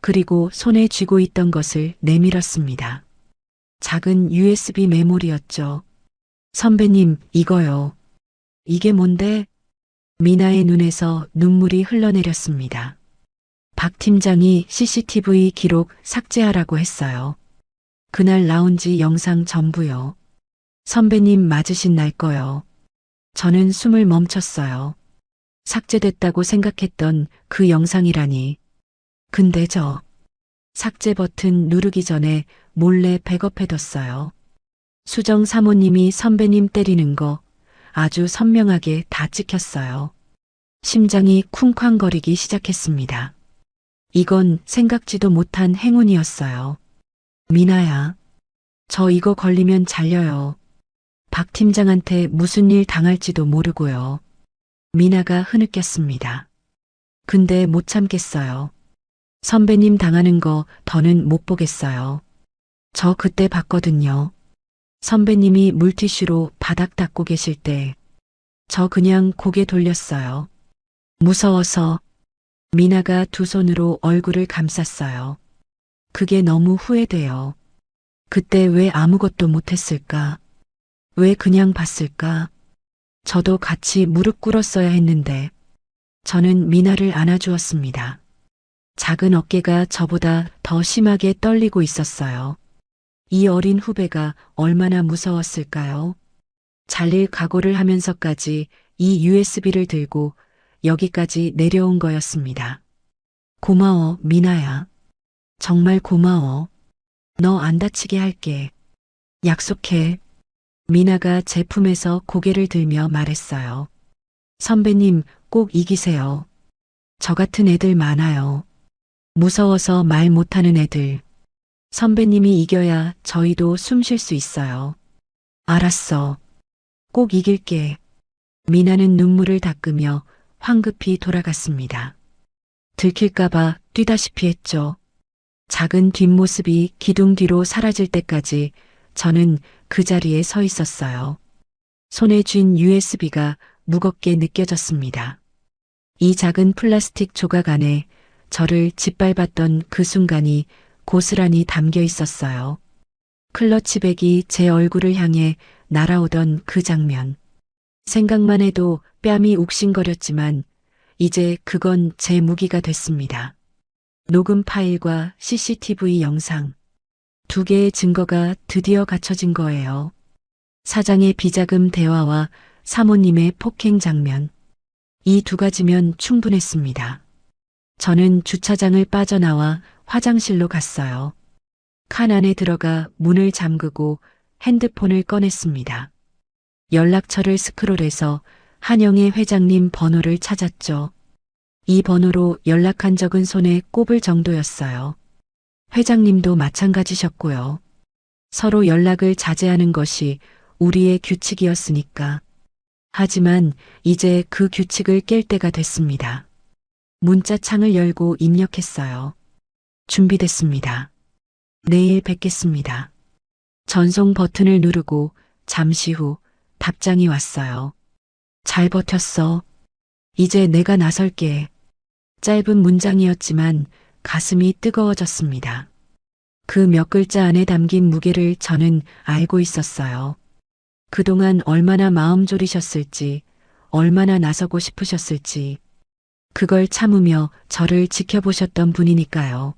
그리고 손에 쥐고 있던 것을 내밀었습니다. 작은 USB 메모리였죠. 선배님, 이거요. 이게 뭔데? 미나의 눈에서 눈물이 흘러내렸습니다. 박 팀장이 CCTV 기록 삭제하라고 했어요. 그날 라운지 영상 전부요. 선배님 맞으신 날 거요. 저는 숨을 멈췄어요. 삭제됐다고 생각했던 그 영상이라니. 근데 저 삭제 버튼 누르기 전에 몰래 백업해뒀어요. 수정 사모님이 선배님 때리는 거 아주 선명하게 다 찍혔어요. 심장이 쿵쾅거리기 시작했습니다. 이건 생각지도 못한 행운이었어요. 미나야, 저 이거 걸리면 잘려요. 박 팀장한테 무슨 일 당할지도 모르고요. 미나가 흐느꼈습니다. 근데 못 참겠어요. 선배님 당하는 거 더는 못 보겠어요. 저 그때 봤거든요. 선배님이 물티슈로 바닥 닦고 계실 때 저 그냥 고개 돌렸어요. 무서워서. 미나가 두 손으로 얼굴을 감쌌어요. 그게 너무 후회돼요. 그때 왜 아무것도 못했을까? 왜 그냥 봤을까? 저도 같이 무릎 꿇었어야 했는데, 저는 미나를 안아주었습니다. 작은 어깨가 저보다 더 심하게 떨리고 있었어요. 이 어린 후배가 얼마나 무서웠을까요? 잘릴 각오를 하면서까지 이 USB를 들고 여기까지 내려온 거였습니다. 고마워, 미나야. 정말 고마워. 너 안 다치게 할게. 약속해. 미나가 제 품에서 고개를 들며 말했어요. 선배님, 꼭 이기세요. 저 같은 애들 많아요. 무서워서 말 못하는 애들. 선배님이 이겨야 저희도 숨 쉴 수 있어요. 알았어. 꼭 이길게. 미나는 눈물을 닦으며 황급히 돌아갔습니다. 들킬까봐 뛰다시피 했죠. 작은 뒷모습이 기둥 뒤로 사라질 때까지 저는 그 자리에 서 있었어요. 손에 쥔 USB가 무겁게 느껴졌습니다. 이 작은 플라스틱 조각 안에 저를 짓밟았던 그 순간이 고스란히 담겨 있었어요. 클러치백이 제 얼굴을 향해 날아오던 그 장면. 생각만 해도 뺨이 욱신거렸지만 이제 그건 제 무기가 됐습니다. 녹음 파일과 CCTV 영상. 두 개의 증거가 드디어 갖춰진 거예요. 사장의 비자금 대화와 사모님의 폭행 장면. 이 두 가지면 충분했습니다. 저는 주차장을 빠져나와 화장실로 갔어요. 칸 안에 들어가 문을 잠그고 핸드폰을 꺼냈습니다. 연락처를 스크롤해서 한영애 회장님 번호를 찾았죠. 이 번호로 연락한 적은 손에 꼽을 정도였어요. 회장님도 마찬가지셨고요. 서로 연락을 자제하는 것이 우리의 규칙이었으니까. 하지만 이제 그 규칙을 깰 때가 됐습니다. 문자창을 열고 입력했어요. 준비됐습니다. 내일 뵙겠습니다. 전송 버튼을 누르고 잠시 후 답장이 왔어요. 잘 버텼어. 이제 내가 나설게. 짧은 문장이었지만 가슴이 뜨거워졌습니다. 그 몇 글자 안에 담긴 무게를 저는 알고 있었어요. 그동안 얼마나 마음 졸이셨을지, 얼마나 나서고 싶으셨을지, 그걸 참으며 저를 지켜보셨던 분이니까요.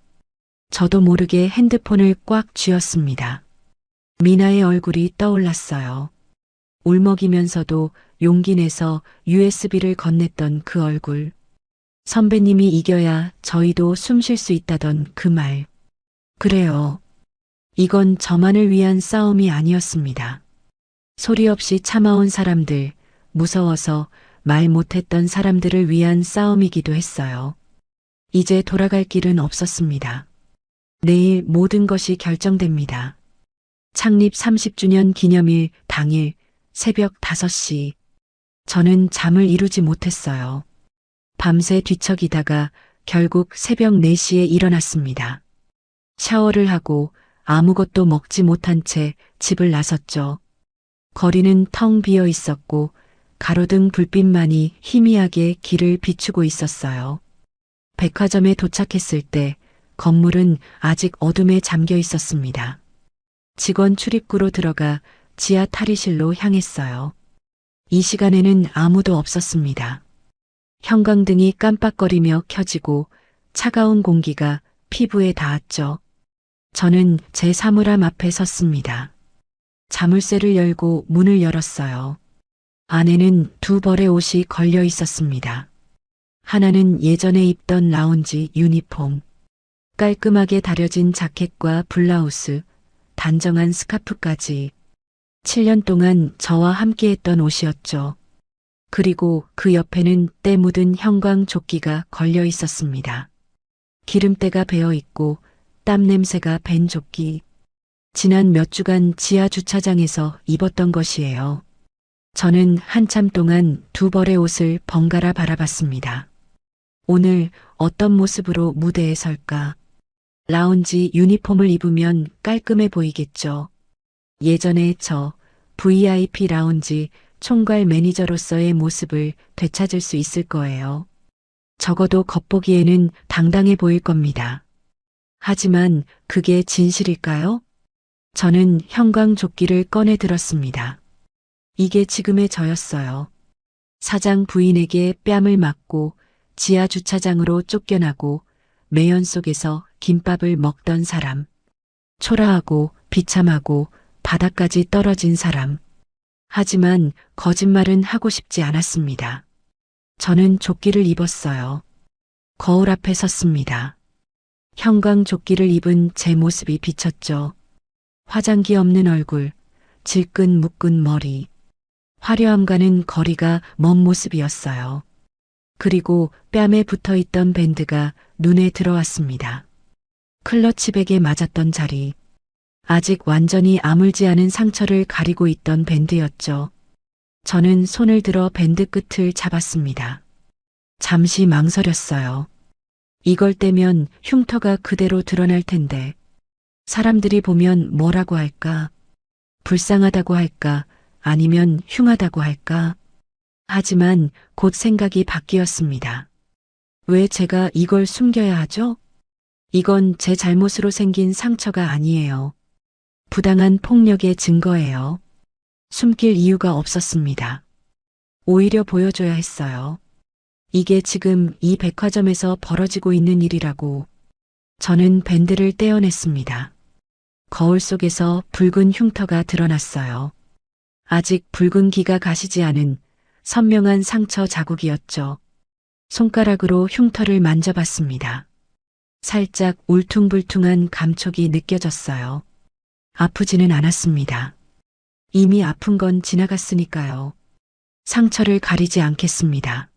저도 모르게 핸드폰을 꽉 쥐었습니다. 미나의 얼굴이 떠올랐어요. 울먹이면서도 용기 내서 USB를 건넸던 그 얼굴. 선배님이 이겨야 저희도 숨 쉴 수 있다던 그 말. 그래요. 이건 저만을 위한 싸움이 아니었습니다. 소리 없이 참아온 사람들, 무서워서 말 못했던 사람들을 위한 싸움이기도 했어요. 이제 돌아갈 길은 없었습니다. 내일 모든 것이 결정됩니다. 창립 30주년 기념일 당일 새벽 5시. 저는 잠을 이루지 못했어요. 밤새 뒤척이다가 결국 새벽 4시에 일어났습니다. 샤워를 하고 아무것도 먹지 못한 채 집을 나섰죠. 거리는 텅 비어 있었고 가로등 불빛만이 희미하게 길을 비추고 있었어요. 백화점에 도착했을 때 건물은 아직 어둠에 잠겨 있었습니다. 직원 출입구로 들어가 지하 탈의실로 향했어요. 이 시간에는 아무도 없었습니다. 형광등이 깜빡거리며 켜지고 차가운 공기가 피부에 닿았죠. 저는 제 사물함 앞에 섰습니다. 자물쇠를 열고 문을 열었어요. 안에는 두 벌의 옷이 걸려 있었습니다. 하나는 예전에 입던 라운지 유니폼. 깔끔하게 다려진 자켓과 블라우스, 단정한 스카프까지. 7년 동안 저와 함께했던 옷이었죠. 그리고 그 옆에는 때 묻은 형광 조끼가 걸려 있었습니다. 기름때가 배어 있고 땀 냄새가 밴 조끼. 지난 몇 주간 지하 주차장에서 입었던 것이에요. 저는 한참 동안 두 벌의 옷을 번갈아 바라봤습니다. 오늘 어떤 모습으로 무대에 설까? 라운지 유니폼을 입으면 깔끔해 보이겠죠. 예전에 저 VIP 라운지 총괄 매니저로서의 모습을 되찾을 수 있을 거예요. 적어도 겉보기에는 당당해 보일 겁니다. 하지만 그게 진실일까요? 저는 형광조끼를 꺼내 들었습니다. 이게 지금의 저였어요. 사장 부인에게 뺨을 맞고 지하 주차장으로 쫓겨나고 매연 속에서 김밥을 먹던 사람. 초라하고 비참하고 바닥까지 떨어진 사람. 하지만 거짓말은 하고 싶지 않았습니다. 저는 조끼를 입었어요. 거울 앞에 섰습니다. 형광조끼를 입은 제 모습이 비쳤죠. 화장기 없는 얼굴, 질끈 묶은 머리. 화려함과는 거리가 먼 모습이었어요. 그리고 뺨에 붙어 있던 밴드가 눈에 들어왔습니다. 클러치백에 맞았던 자리. 아직 완전히 아물지 않은 상처를 가리고 있던 밴드였죠. 저는 손을 들어 밴드 끝을 잡았습니다. 잠시 망설였어요. 이걸 떼면 흉터가 그대로 드러날 텐데 사람들이 보면 뭐라고 할까? 불쌍하다고 할까? 아니면 흉하다고 할까? 하지만 곧 생각이 바뀌었습니다. 왜 제가 이걸 숨겨야 하죠? 이건 제 잘못으로 생긴 상처가 아니에요. 부당한 폭력의 증거예요. 숨길 이유가 없었습니다. 오히려 보여줘야 했어요. 이게 지금 이 백화점에서 벌어지고 있는 일이라고. 저는 밴드를 떼어냈습니다. 거울 속에서 붉은 흉터가 드러났어요. 아직 붉은기가 가시지 않은 선명한 상처 자국이었죠. 손가락으로 흉터를 만져봤습니다. 살짝 울퉁불퉁한 감촉이 느껴졌어요. 아프지는 않았습니다. 이미 아픈 건 지나갔으니까요. 상처를 가리지 않겠습니다.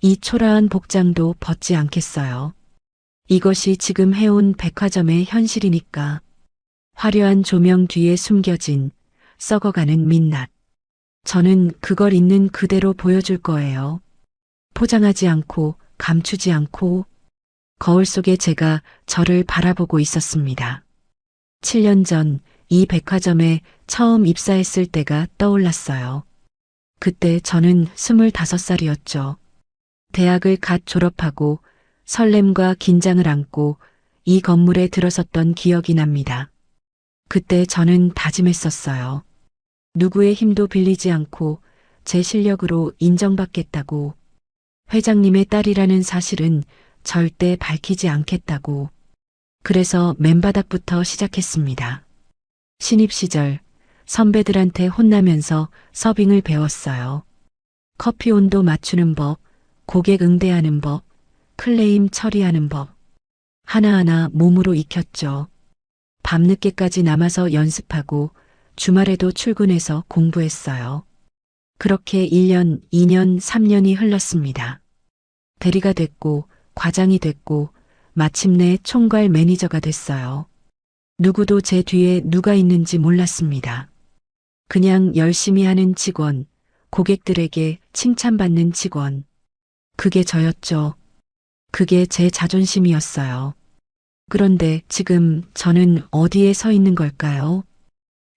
이 초라한 복장도 벗지 않겠어요. 이것이 지금 해온 백화점의 현실이니까. 화려한 조명 뒤에 숨겨진 썩어가는 민낯. 저는 그걸 있는 그대로 보여줄 거예요. 포장하지 않고 감추지 않고. 거울 속에 제가 저를 바라보고 있었습니다. 7년 전 이 백화점에 처음 입사했을 때가 떠올랐어요. 그때 저는 25살이었죠. 대학을 갓 졸업하고 설렘과 긴장을 안고 이 건물에 들어섰던 기억이 납니다. 그때 저는 다짐했었어요. 누구의 힘도 빌리지 않고 제 실력으로 인정받겠다고. 회장님의 딸이라는 사실은 절대 밝히지 않겠다고. 그래서 맨바닥부터 시작했습니다. 신입 시절 선배들한테 혼나면서 서빙을 배웠어요. 커피 온도 맞추는 법, 고객 응대하는 법, 클레임 처리하는 법. 하나하나 몸으로 익혔죠. 밤늦게까지 남아서 연습하고 주말에도 출근해서 공부했어요. 그렇게 1년, 2년, 3년이 흘렀습니다. 대리가 됐고 과장이 됐고 마침내 총괄 매니저가 됐어요. 누구도 제 뒤에 누가 있는지 몰랐습니다. 그냥 열심히 하는 직원, 고객들에게 칭찬받는 직원. 그게 저였죠. 그게 제 자존심이었어요. 그런데 지금 저는 어디에 서 있는 걸까요?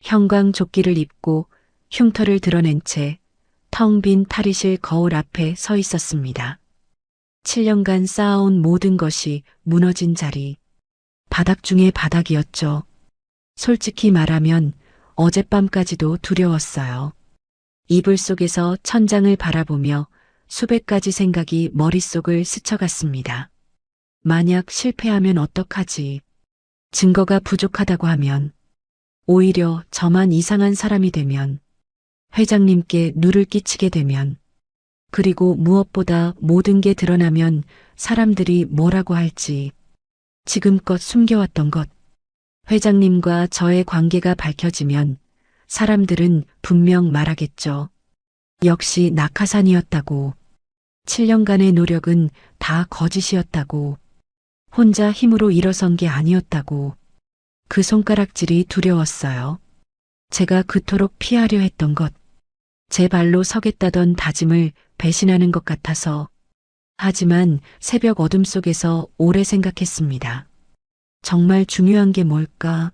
형광조끼를 입고 흉터를 드러낸 채 텅 빈 탈의실 거울 앞에 서 있었습니다. 7년간 쌓아온 모든 것이 무너진 자리. 바닥 중에 바닥이었죠. 솔직히 말하면 어젯밤까지도 두려웠어요. 이불 속에서 천장을 바라보며 수백 가지 생각이 머릿속을 스쳐갔습니다. 만약 실패하면 어떡하지? 증거가 부족하다고 하면, 오히려 저만 이상한 사람이 되면, 회장님께 누를 끼치게 되면, 그리고 무엇보다 모든 게 드러나면 사람들이 뭐라고 할지. 지금껏 숨겨왔던 것, 회장님과 저의 관계가 밝혀지면 사람들은 분명 말하겠죠. 역시 낙하산이었다고. 7년간의 노력은 다 거짓이었다고. 혼자 힘으로 일어선 게 아니었다고. 그 손가락질이 두려웠어요. 제가 그토록 피하려 했던 것, 제 발로 서겠다던 다짐을 배신하는 것 같아서. 하지만 새벽 어둠 속에서 오래 생각했습니다. 정말 중요한 게 뭘까?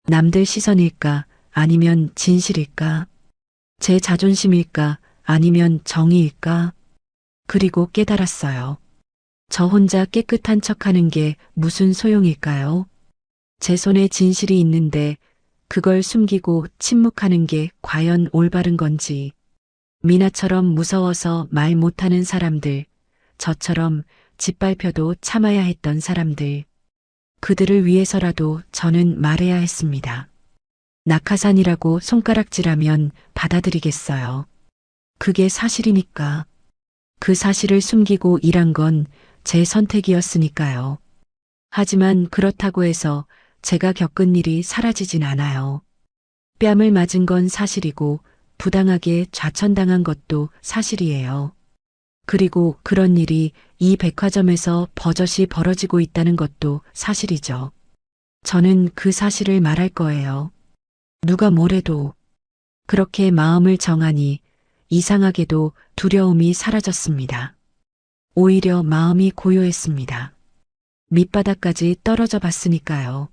남들 시선일까? 아니면 진실일까? 제 자존심일까? 아니면 정의일까? 그리고 깨달았어요. 저 혼자 깨끗한 척하는 게 무슨 소용일까요? 제 손에 진실이 있는데 그걸 숨기고 침묵하는 게 과연 올바른 건지. 미나처럼 무서워서 말 못하는 사람들, 저처럼 짓밟혀도 참아야 했던 사람들. 그들을 위해서라도 저는 말해야 했습니다. 낙하산이라고 손가락질하면 받아들이겠어요. 그게 사실이니까. 그 사실을 숨기고 일한 건 제 선택이었으니까요. 하지만 그렇다고 해서 제가 겪은 일이 사라지진 않아요. 뺨을 맞은 건 사실이고 부당하게 좌천당한 것도 사실이에요. 그리고 그런 일이 이 백화점에서 버젓이 벌어지고 있다는 것도 사실이죠. 저는 그 사실을 말할 거예요. 누가 뭐래도. 그렇게 마음을 정하니 이상하게도 두려움이 사라졌습니다. 오히려 마음이 고요했습니다. 밑바닥까지 떨어져 봤으니까요.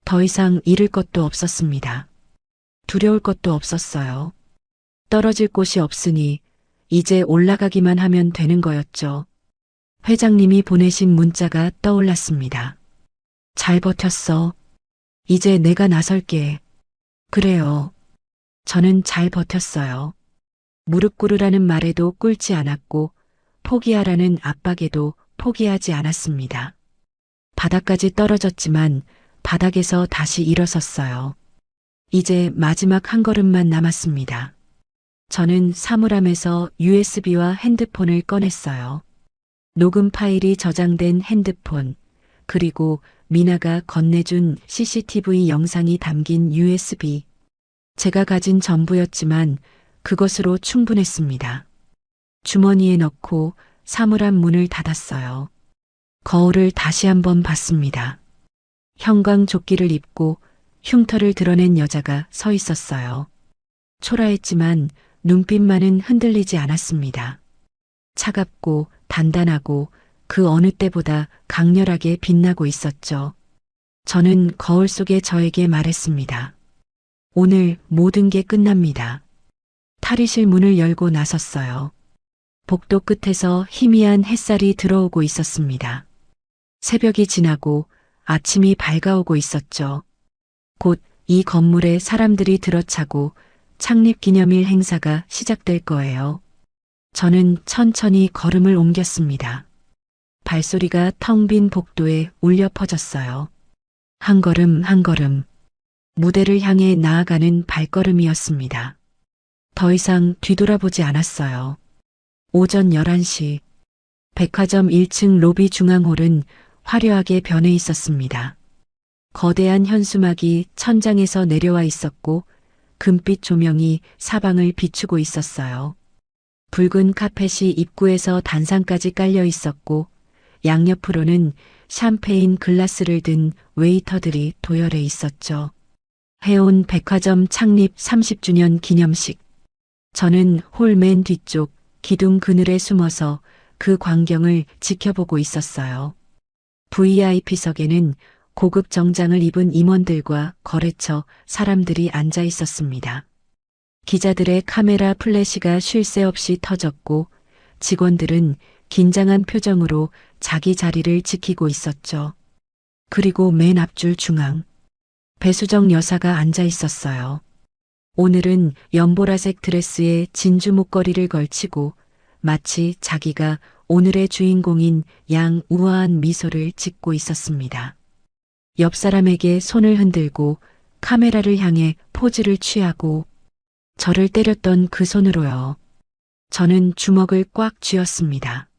더 이상 잃을 것도 없었습니다. 두려울 것도 없었어요. 떨어질 곳이 없으니 이제 올라가기만 하면 되는 거였죠. 회장님이 보내신 문자가 떠올랐습니다. 잘 버텼어. 이제 내가 나설게. 그래요. 저는 잘 버텼어요. 무릎 꿇으라는 말에도 꿇지 않았고 포기하라는 압박에도 포기하지 않았습니다. 바닥까지 떨어졌지만 바닥에서 다시 일어섰어요. 이제 마지막 한 걸음만 남았습니다. 저는 사물함에서 USB와 핸드폰을 꺼냈어요. 녹음 파일이 저장된 핸드폰, 그리고 미나가 건네준 CCTV 영상이 담긴 USB. 제가 가진 전부였지만 그것으로 충분했습니다. 주머니에 넣고 사물함 문을 닫았어요. 거울을 다시 한번 봤습니다. 형광조끼를 입고 흉터를 드러낸 여자가 서 있었어요. 초라했지만 눈빛만은 흔들리지 않았습니다. 차갑고 단단하고 그 어느 때보다 강렬하게 빛나고 있었죠. 저는 거울 속의 저에게 말했습니다. 오늘 모든 게 끝납니다. 탈의실 문을 열고 나섰어요. 복도 끝에서 희미한 햇살이 들어오고 있었습니다. 새벽이 지나고 아침이 밝아오고 있었죠. 곧 이 건물에 사람들이 들어차고 창립기념일 행사가 시작될 거예요. 저는 천천히 걸음을 옮겼습니다. 발소리가 텅 빈 복도에 울려 퍼졌어요. 한 걸음 한 걸음. 무대를 향해 나아가는 발걸음이었습니다. 더 이상 뒤돌아보지 않았어요. 오전 11시. 백화점 1층 로비 중앙홀은 화려하게 변해 있었습니다. 거대한 현수막이 천장에서 내려와 있었고 금빛 조명이 사방을 비추고 있었어요. 붉은 카펫이 입구에서 단상까지 깔려 있었고 양옆으로는 샴페인 글라스를 든 웨이터들이 도열해 있었죠. 해온 백화점 창립 30주년 기념식. 저는 홀 맨 뒤쪽 기둥 그늘에 숨어서 그 광경을 지켜보고 있었어요. VIP석에는 고급 정장을 입은 임원들과 거래처 사람들이 앉아 있었습니다. 기자들의 카메라 플래시가 쉴 새 없이 터졌고 직원들은 긴장한 표정으로 자기 자리를 지키고 있었죠. 그리고 맨 앞줄 중앙, 배수정 여사가 앉아 있었어요. 오늘은 연보라색 드레스에 진주 목걸이를 걸치고 마치 자기가 오늘의 주인공인 양 우아한 미소를 짓고 있었습니다. 옆 사람에게 손을 흔들고 카메라를 향해 포즈를 취하고 저를 때렸던 그 손으로요. 저는 주먹을 꽉 쥐었습니다.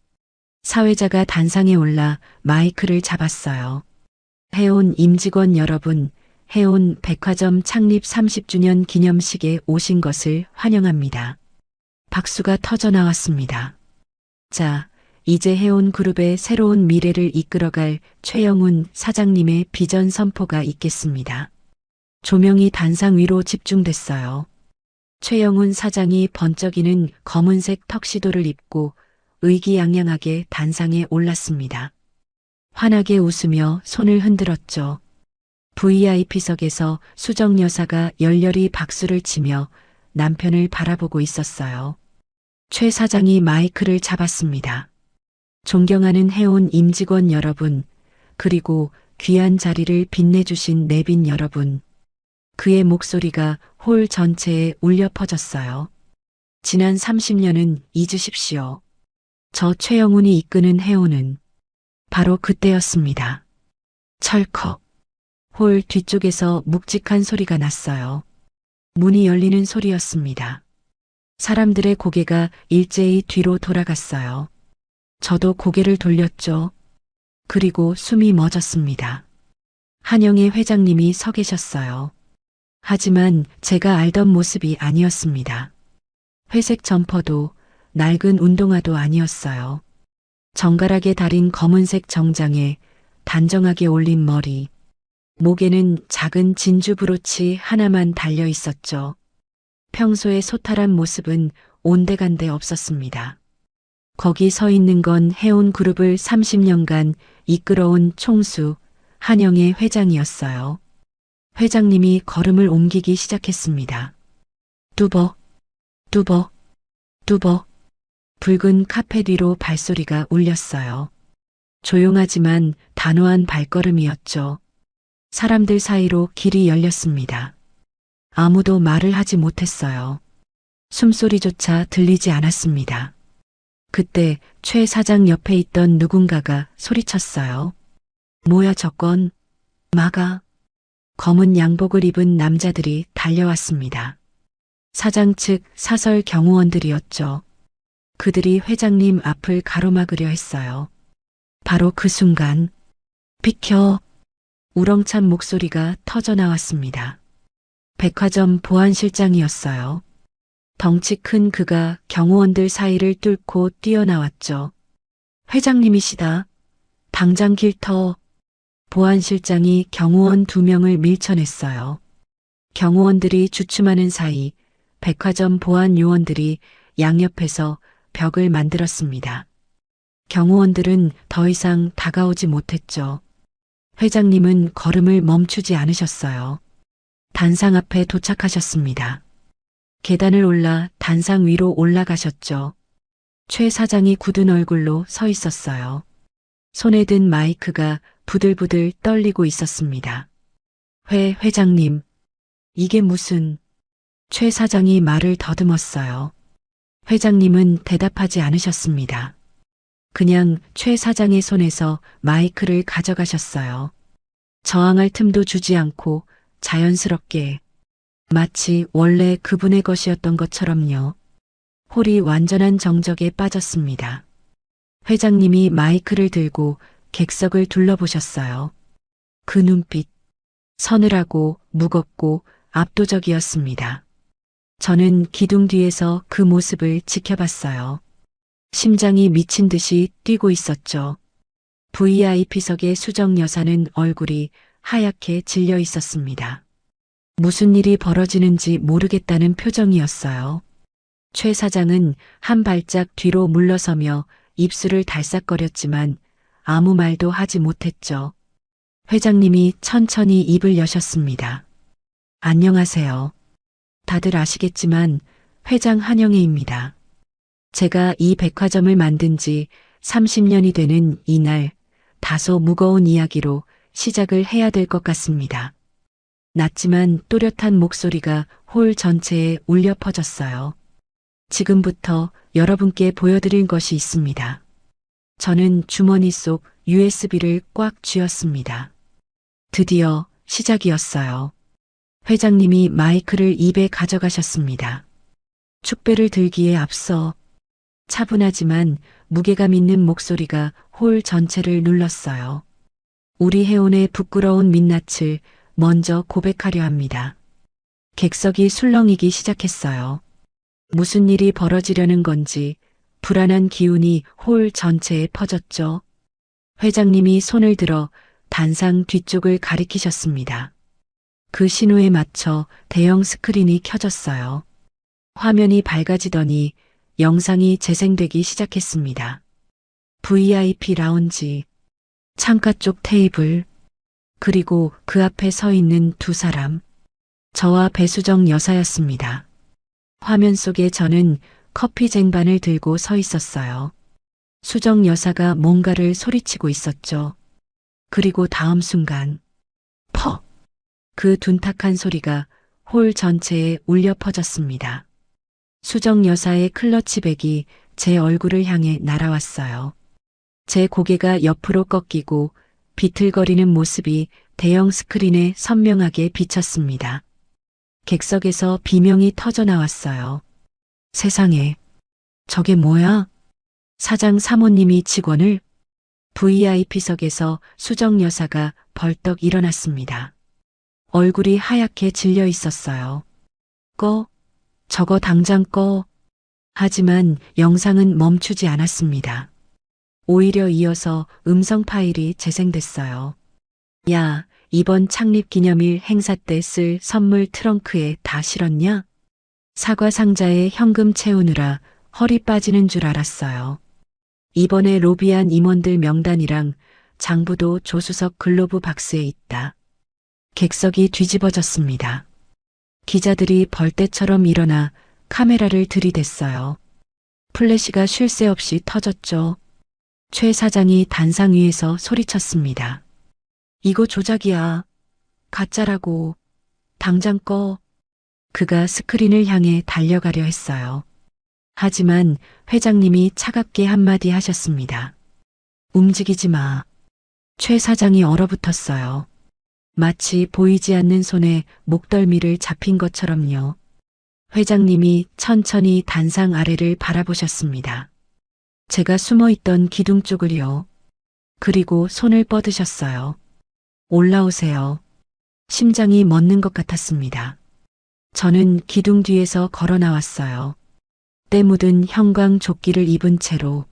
사회자가 단상에 올라 마이크를 잡았어요. 해온 임직원 여러분, 해온 백화점 창립 30주년 기념식에 오신 것을 환영합니다. 박수가 터져 나왔습니다. 자, 이제 해온 그룹의 새로운 미래를 이끌어갈 최영훈 사장님의 비전 선포가 있겠습니다. 조명이 단상 위로 집중됐어요. 최영훈 사장이 번쩍이는 검은색 턱시도를 입고 의기양양하게 단상에 올랐습니다. 환하게 웃으며 손을 흔들었죠. VIP석에서 수정 여사가 열렬히 박수를 치며 남편을 바라보고 있었어요. 최 사장이 마이크를 잡았습니다. 존경하는 해온 임직원 여러분, 그리고 귀한 자리를 빛내주신 내빈 여러분. 그의 목소리가 홀 전체에 울려 퍼졌어요. 지난 30년은 잊으십시오. 저 최영훈이 이끄는 해오는 바로 그때였습니다. 철컥. 홀 뒤쪽에서 묵직한 소리가 났어요. 문이 열리는 소리였습니다. 사람들의 고개가 일제히 뒤로 돌아갔어요. 저도 고개를 돌렸죠. 그리고 숨이 멎었습니다. 한영애 회장님이 서 계셨어요. 하지만 제가 알던 모습이 아니었습니다. 회색 점퍼도 낡은 운동화도 아니었어요. 정갈하게 다린 검은색 정장에 단정하게 올린 머리, 목에는 작은 진주 브로치 하나만 달려 있었죠. 평소의 소탈한 모습은 온데간데 없었습니다. 거기 서 있는 건 해온 그룹을 30년간 이끌어온 총수 한영애 회장이었어요. 회장님이 걸음을 옮기기 시작했습니다. 뚜벅, 뚜벅, 뚜벅. 붉은 카페 뒤로 발소리가 울렸어요. 조용하지만 단호한 발걸음이었죠. 사람들 사이로 길이 열렸습니다. 아무도 말을 하지 못했어요. 숨소리조차 들리지 않았습니다. 그때 최 사장 옆에 있던 누군가가 소리쳤어요. 뭐야 저건? 막아. 검은 양복을 입은 남자들이 달려왔습니다. 사장 측 사설 경호원들이었죠. 그들이 회장님 앞을 가로막으려 했어요. 바로 그 순간 비켜! 우렁찬 목소리가 터져 나왔습니다. 백화점 보안실장이었어요. 덩치 큰 그가 경호원들 사이를 뚫고 뛰어나왔죠. 회장님이시다. 당장 길 터. 보안실장이 경호원 2명을 밀쳐냈어요. 경호원들이 주춤하는 사이 백화점 보안 요원들이 양옆에서 벽을 만들었습니다. 경호원들은 더 이상 다가오지 못했죠. 회장님은 걸음을 멈추지 않으셨어요. 단상 앞에 도착하셨습니다. 계단을 올라 단상 위로 올라가셨죠. 최 사장이 굳은 얼굴로 서 있었어요. 손에 든 마이크가 부들부들 떨리고 있었습니다. 회장님, 이게 무슨... 최 사장이 말을 더듬었어요. 회장님은 대답하지 않으셨습니다. 그냥 최 사장의 손에서 마이크를 가져가셨어요. 저항할 틈도 주지 않고 자연스럽게 마치 원래 그분의 것이었던 것처럼요. 홀이 완전한 정적에 빠졌습니다. 회장님이 마이크를 들고 객석을 둘러보셨어요. 그 눈빛, 서늘하고 무겁고 압도적이었습니다. 저는 기둥 뒤에서 그 모습을 지켜봤어요. 심장이 미친 듯이 뛰고 있었죠. VIP석의 수정 여사는 얼굴이 하얗게 질려 있었습니다. 무슨 일이 벌어지는지 모르겠다는 표정이었어요. 최 사장은 한 발짝 뒤로 물러서며 입술을 달싹거렸지만 아무 말도 하지 못했죠. 회장님이 천천히 입을 여셨습니다. 안녕하세요. 다들 아시겠지만 회장 한영애입니다. 제가 이 백화점을 만든 지 30년이 되는 이날 다소 무거운 이야기로 시작을 해야 될 것 같습니다. 낮지만 또렷한 목소리가 홀 전체에 울려 퍼졌어요. 지금부터 여러분께 보여드릴 것이 있습니다. 저는 주머니 속 USB를 꽉 쥐었습니다. 드디어 시작이었어요. 회장님이 마이크를 입에 가져가셨습니다. 축배를 들기에 앞서 차분하지만 무게감 있는 목소리가 홀 전체를 눌렀어요. 우리 해온의 부끄러운 민낯을 먼저 고백하려 합니다. 객석이 술렁이기 시작했어요. 무슨 일이 벌어지려는 건지 불안한 기운이 홀 전체에 퍼졌죠. 회장님이 손을 들어 단상 뒤쪽을 가리키셨습니다. 그 신호에 맞춰 대형 스크린이 켜졌어요. 화면이 밝아지더니 영상이 재생되기 시작했습니다. VIP 라운지, 창가 쪽 테이블, 그리고 그 앞에 서 있는 두 사람, 저와 배수정 여사였습니다. 화면 속에 저는 커피 쟁반을 들고 서 있었어요. 수정 여사가 뭔가를 소리치고 있었죠. 그리고 다음 순간, 퍽! 그 둔탁한 소리가 홀 전체에 울려 퍼졌습니다. 수정 여사의 클러치백이 제 얼굴을 향해 날아왔어요. 제 고개가 옆으로 꺾이고 비틀거리는 모습이 대형 스크린에 선명하게 비쳤습니다. 객석에서 비명이 터져 나왔어요. 세상에, 저게 뭐야? 사장 사모님이 직원을 VIP석에서 수정 여사가 벌떡 일어났습니다. 얼굴이 하얗게 질려 있었어요. 꺼, 저거 당장 꺼. 하지만 영상은 멈추지 않았습니다. 오히려 이어서 음성 파일이 재생됐어요. 야, 이번 창립 기념일 행사 때 쓸 선물 트렁크에 다 실었냐? 사과 상자에 현금 채우느라 허리 빠지는 줄 알았어요. 이번에 로비한 임원들 명단이랑 장부도 조수석 글로브 박스에 있다. 객석이 뒤집어졌습니다. 기자들이 벌떼처럼 일어나 카메라를 들이댔어요. 플래시가 쉴 새 없이 터졌죠. 최 사장이 단상 위에서 소리쳤습니다. 이거 조작이야. 가짜라고. 당장 꺼. 그가 스크린을 향해 달려가려 했어요. 하지만 회장님이 차갑게 한마디 하셨습니다. 움직이지 마. 최 사장이 얼어붙었어요. 마치 보이지 않는 손에 목덜미를 잡힌 것처럼요. 회장님이 천천히 단상 아래를 바라보셨습니다. 제가 숨어있던 기둥 쪽을요. 그리고 손을 뻗으셨어요. 올라오세요. 심장이 멎는 것 같았습니다. 저는 기둥 뒤에서 걸어 나왔어요. 때 묻은 형광 조끼를 입은 채로,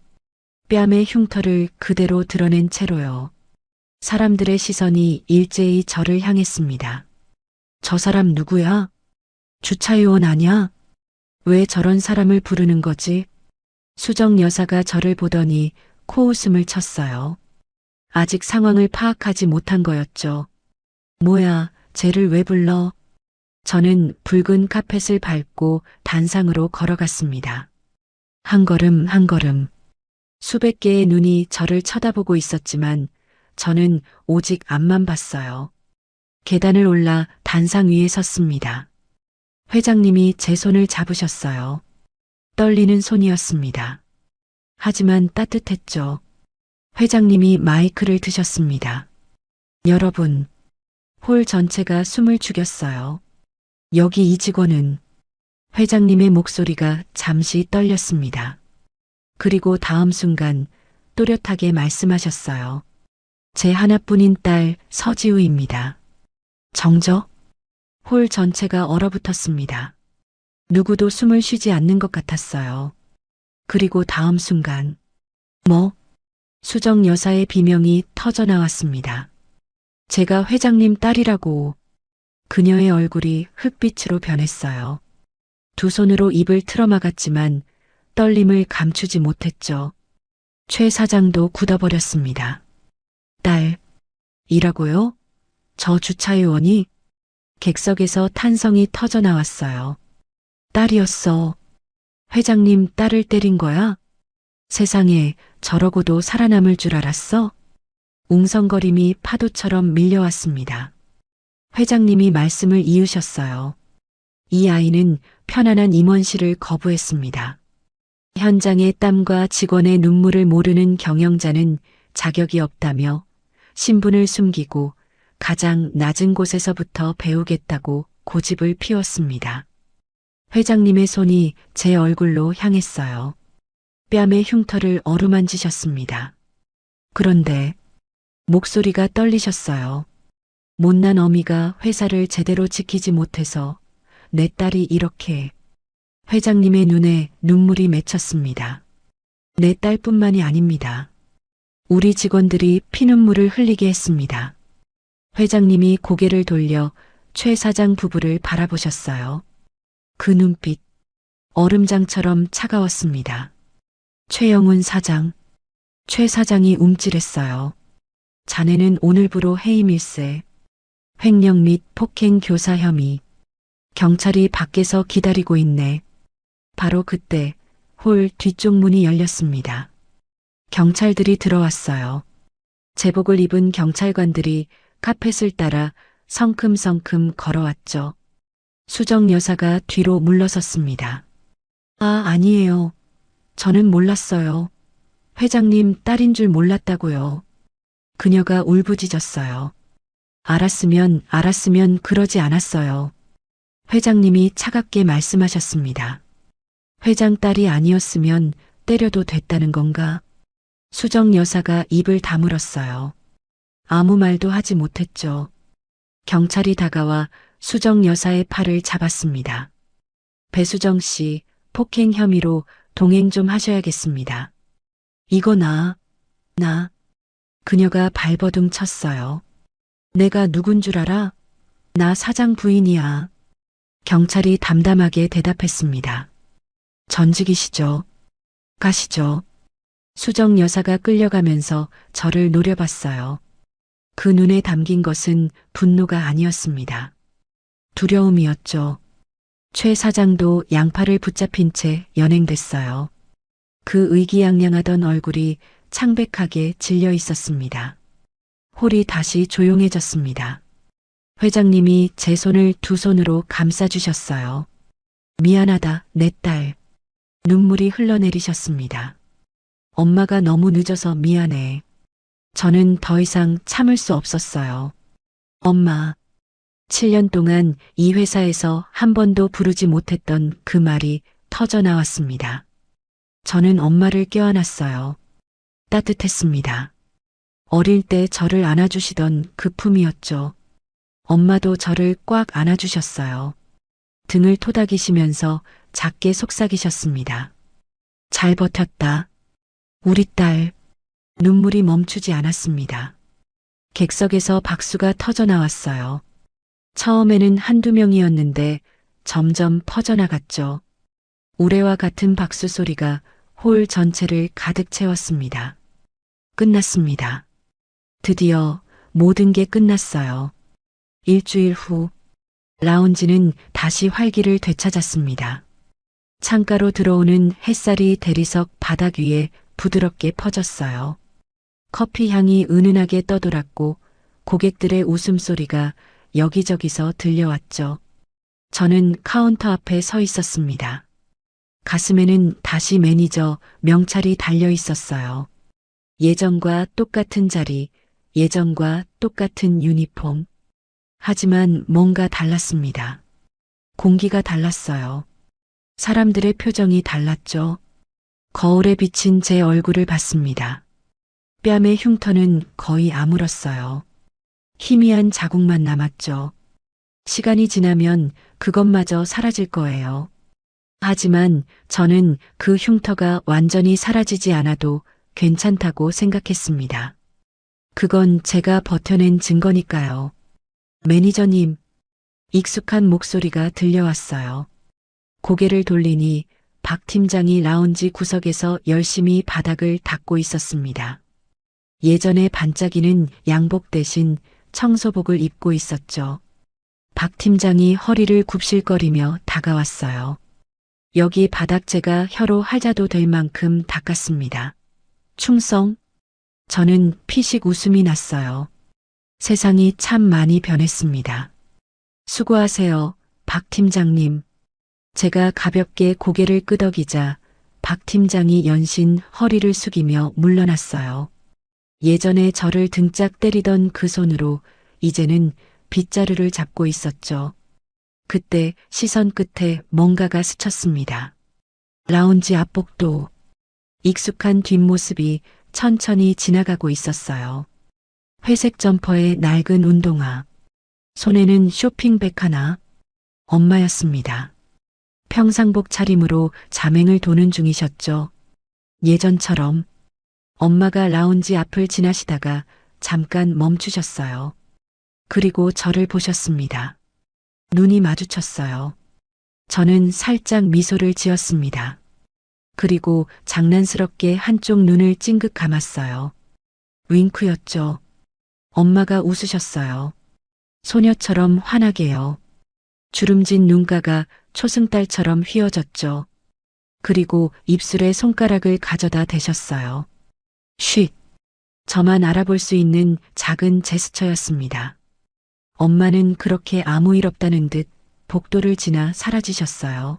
뺨의 흉터를 그대로 드러낸 채로요. 사람들의 시선이 일제히 저를 향했습니다. 저 사람 누구야? 주차요원 아냐? 왜 저런 사람을 부르는 거지? 수정 여사가 저를 보더니 코웃음을 쳤어요. 아직 상황을 파악하지 못한 거였죠. 뭐야, 쟤를 왜 불러? 저는 붉은 카펫을 밟고 단상으로 걸어갔습니다. 한 걸음 한 걸음. 수백 개의 눈이 저를 쳐다보고 있었지만 저는 오직 앞만 봤어요. 계단을 올라 단상 위에 섰습니다. 회장님이 제 손을 잡으셨어요. 떨리는 손이었습니다. 하지만 따뜻했죠. 회장님이 마이크를 드셨습니다. 여러분, 홀 전체가 숨을 죽였어요. 여기 이 직원은 회장님의 목소리가 잠시 떨렸습니다. 그리고 다음 순간 또렷하게 말씀하셨어요. 제 하나뿐인 딸 서지우입니다. 정적? 홀 전체가 얼어붙었습니다. 누구도 숨을 쉬지 않는 것 같았어요. 그리고 다음 순간, 수정 여사의 비명이 터져 나왔습니다. 제가 회장님 딸이라고. 그녀의 얼굴이 흙빛으로 변했어요. 두 손으로 입을 틀어막았지만 떨림을 감추지 못했죠. 최 사장도 굳어버렸습니다. 딸이라고요? 저 주차요원이? 객석에서 탄성이 터져 나왔어요. 딸이었어. 회장님 딸을 때린 거야? 세상에 저러고도 살아남을 줄 알았어? 웅성거림이 파도처럼 밀려왔습니다. 회장님이 말씀을 이으셨어요. 이 아이는 편안한 임원실을 거부했습니다. 현장의 땀과 직원의 눈물을 모르는 경영자는 자격이 없다며 신분을 숨기고 가장 낮은 곳에서부터 배우겠다고 고집을 피웠습니다. 회장님의 손이 제 얼굴로 향했어요. 뺨의 흉터를 어루만지셨습니다. 그런데 목소리가 떨리셨어요. 못난 어미가 회사를 제대로 지키지 못해서 내 딸이 이렇게. 회장님의 눈에 눈물이 맺혔습니다. 내 딸뿐만이 아닙니다. 우리 직원들이 피눈물을 흘리게 했습니다. 회장님이 고개를 돌려 최 사장 부부를 바라보셨어요. 그 눈빛, 얼음장처럼 차가웠습니다. 최영훈 사장, 최 사장이 움찔했어요. 자네는 오늘부로 해임일세. 횡령 및 폭행 교사 혐의. 경찰이 밖에서 기다리고 있네. 바로 그때 홀 뒤쪽 문이 열렸습니다. 경찰들이 들어왔어요. 제복을 입은 경찰관들이 카펫을 따라 성큼성큼 걸어왔죠. 수정 여사가 뒤로 물러섰습니다. 아니에요. 저는 몰랐어요. 회장님 딸인 줄 몰랐다고요. 그녀가 울부짖었어요. 알았으면 그러지 않았어요. 회장님이 차갑게 말씀하셨습니다. 회장 딸이 아니었으면 때려도 됐다는 건가? 수정 여사가 입을 다물었어요. 아무 말도 하지 못했죠. 경찰이 다가와 수정 여사의 팔을 잡았습니다. 배수정 씨, 폭행 혐의로 동행 좀 하셔야겠습니다. 이거 나. 그녀가 발버둥 쳤어요. 내가 누군 줄 알아? 나 사장 부인이야. 경찰이 담담하게 대답했습니다. 전직이시죠? 가시죠. 수정 여사가 끌려가면서 저를 노려봤어요. 그 눈에 담긴 것은 분노가 아니었습니다. 두려움이었죠. 최 사장도 양팔을 붙잡힌 채 연행됐어요. 그 의기양양하던 얼굴이 창백하게 질려 있었습니다. 홀이 다시 조용해졌습니다. 회장님이 제 손을 두 손으로 감싸주셨어요. 미안하다, 내 딸. 눈물이 흘러내리셨습니다. 엄마가 너무 늦어서 미안해. 저는 더 이상 참을 수 없었어요. 엄마. 7년 동안 이 회사에서 한 번도 부르지 못했던 그 말이 터져 나왔습니다. 저는 엄마를 껴안았어요. 따뜻했습니다. 어릴 때 저를 안아주시던 그 품이었죠. 엄마도 저를 꽉 안아주셨어요. 등을 토닥이시면서 작게 속삭이셨습니다. 잘 버텼다. 우리 딸. 눈물이 멈추지 않았습니다. 객석에서 박수가 터져 나왔어요. 처음에는 한두 명이었는데 점점 퍼져나갔죠. 우레와 같은 박수 소리가 홀 전체를 가득 채웠습니다. 끝났습니다. 드디어 모든 게 끝났어요. 일주일 후, 라운지는 다시 활기를 되찾았습니다. 창가로 들어오는 햇살이 대리석 바닥 위에 부드럽게 퍼졌어요. 커피 향이 은은하게 떠돌았고 고객들의 웃음소리가 여기저기서 들려왔죠. 저는 카운터 앞에 서 있었습니다. 가슴에는 다시 매니저 명찰이 달려 있었어요. 예전과 똑같은 자리, 예전과 똑같은 유니폼. 하지만 뭔가 달랐습니다. 공기가 달랐어요. 사람들의 표정이 달랐죠. 거울에 비친 제 얼굴을 봤습니다. 뺨의 흉터는 거의 아물었어요. 희미한 자국만 남았죠. 시간이 지나면 그것마저 사라질 거예요. 하지만 저는 그 흉터가 완전히 사라지지 않아도 괜찮다고 생각했습니다. 그건 제가 버텨낸 증거니까요. 매니저님, 익숙한 목소리가 들려왔어요. 고개를 돌리니 박 팀장이 라운지 구석에서 열심히 바닥을 닦고 있었습니다. 예전에 반짝이는 양복 대신 청소복을 입고 있었죠. 박 팀장이 허리를 굽실거리며 다가왔어요. 여기 바닥 제가 혀로 할자도 될 만큼 닦았습니다. 충성? 저는 피식 웃음이 났어요. 세상이 참 많이 변했습니다. 수고하세요, 박 팀장님. 제가 가볍게 고개를 끄덕이자 박 팀장이 연신 허리를 숙이며 물러났어요. 예전에 저를 등짝 때리던 그 손으로 이제는 빗자루를 잡고 있었죠. 그때 시선 끝에 뭔가가 스쳤습니다. 라운지 앞복도. 익숙한 뒷모습이 천천히 지나가고 있었어요. 회색 점퍼에 낡은 운동화. 손에는 쇼핑백 하나. 엄마였습니다. 평상복 차림으로 자맹을 도는 중이셨죠. 예전처럼. 엄마가 라운지 앞을 지나시다가 잠깐 멈추셨어요. 그리고 저를 보셨습니다. 눈이 마주쳤어요. 저는 살짝 미소를 지었습니다. 그리고 장난스럽게 한쪽 눈을 찡긋 감았어요. 윙크였죠. 엄마가 웃으셨어요. 소녀처럼 환하게요. 주름진 눈가가 초승달처럼 휘어졌죠. 그리고 입술에 손가락을 가져다 대셨어요. 쉿. 저만 알아볼 수 있는 작은 제스처였습니다. 엄마는 그렇게 아무 일 없다는 듯 복도를 지나 사라지셨어요.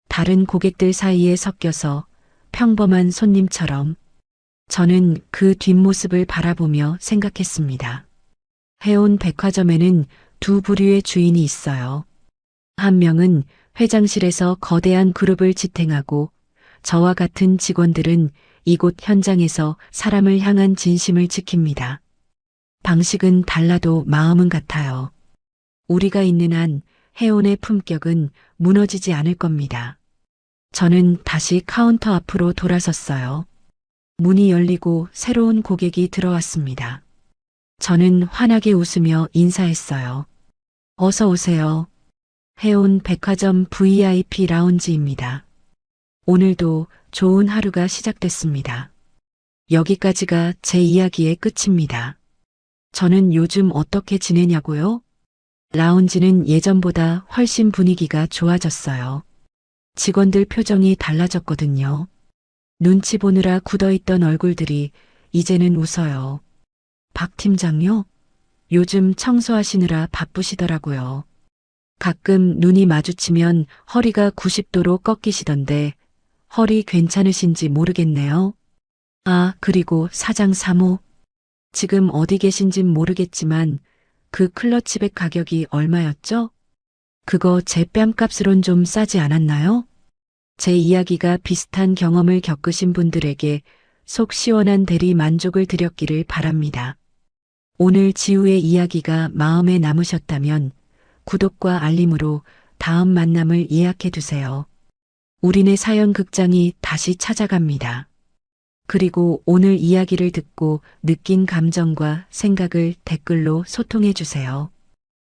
다른 고객들 사이에 섞여서 평범한 손님처럼 저는 그 뒷모습을 바라보며 생각했습니다. 해온 백화점에는 두 부류의 주인이 있어요. 한 명은 회장실에서 거대한 그룹을 지탱하고 저와 같은 직원들은 이곳 현장에서 사람을 향한 진심을 지킵니다. 방식은 달라도 마음은 같아요. 우리가 있는 한 해온의 품격은 무너지지 않을 겁니다. 저는 다시 카운터 앞으로 돌아섰어요. 문이 열리고 새로운 고객이 들어왔습니다. 저는 환하게 웃으며 인사했어요. 어서 오세요. 해온 백화점 VIP 라운지입니다. 오늘도 좋은 하루가 시작됐습니다. 여기까지가 제 이야기의 끝입니다. 저는 요즘 어떻게 지내냐고요? 라운지는 예전보다 훨씬 분위기가 좋아졌어요. 직원들 표정이 달라졌거든요. 눈치 보느라 굳어있던 얼굴들이 이제는 웃어요. 박 팀장요? 요즘 청소하시느라 바쁘시더라고요. 가끔 눈이 마주치면 허리가 90도로 꺾이시던데 허리 괜찮으신지 모르겠네요. 아, 그리고 사장 3호. 지금 어디 계신진 모르겠지만 그 클러치백 가격이 얼마였죠? 그거 제 뺨값으론 좀 싸지 않았나요? 제 이야기가 비슷한 경험을 겪으신 분들에게 속 시원한 대리 만족을 드렸기를 바랍니다. 오늘 지우의 이야기가 마음에 남으셨다면 구독과 알림으로 다음 만남을 예약해 두세요. 우리네 사연 극장이 다시 찾아갑니다. 그리고 오늘 이야기를 듣고 느낀 감정과 생각을 댓글로 소통해 주세요.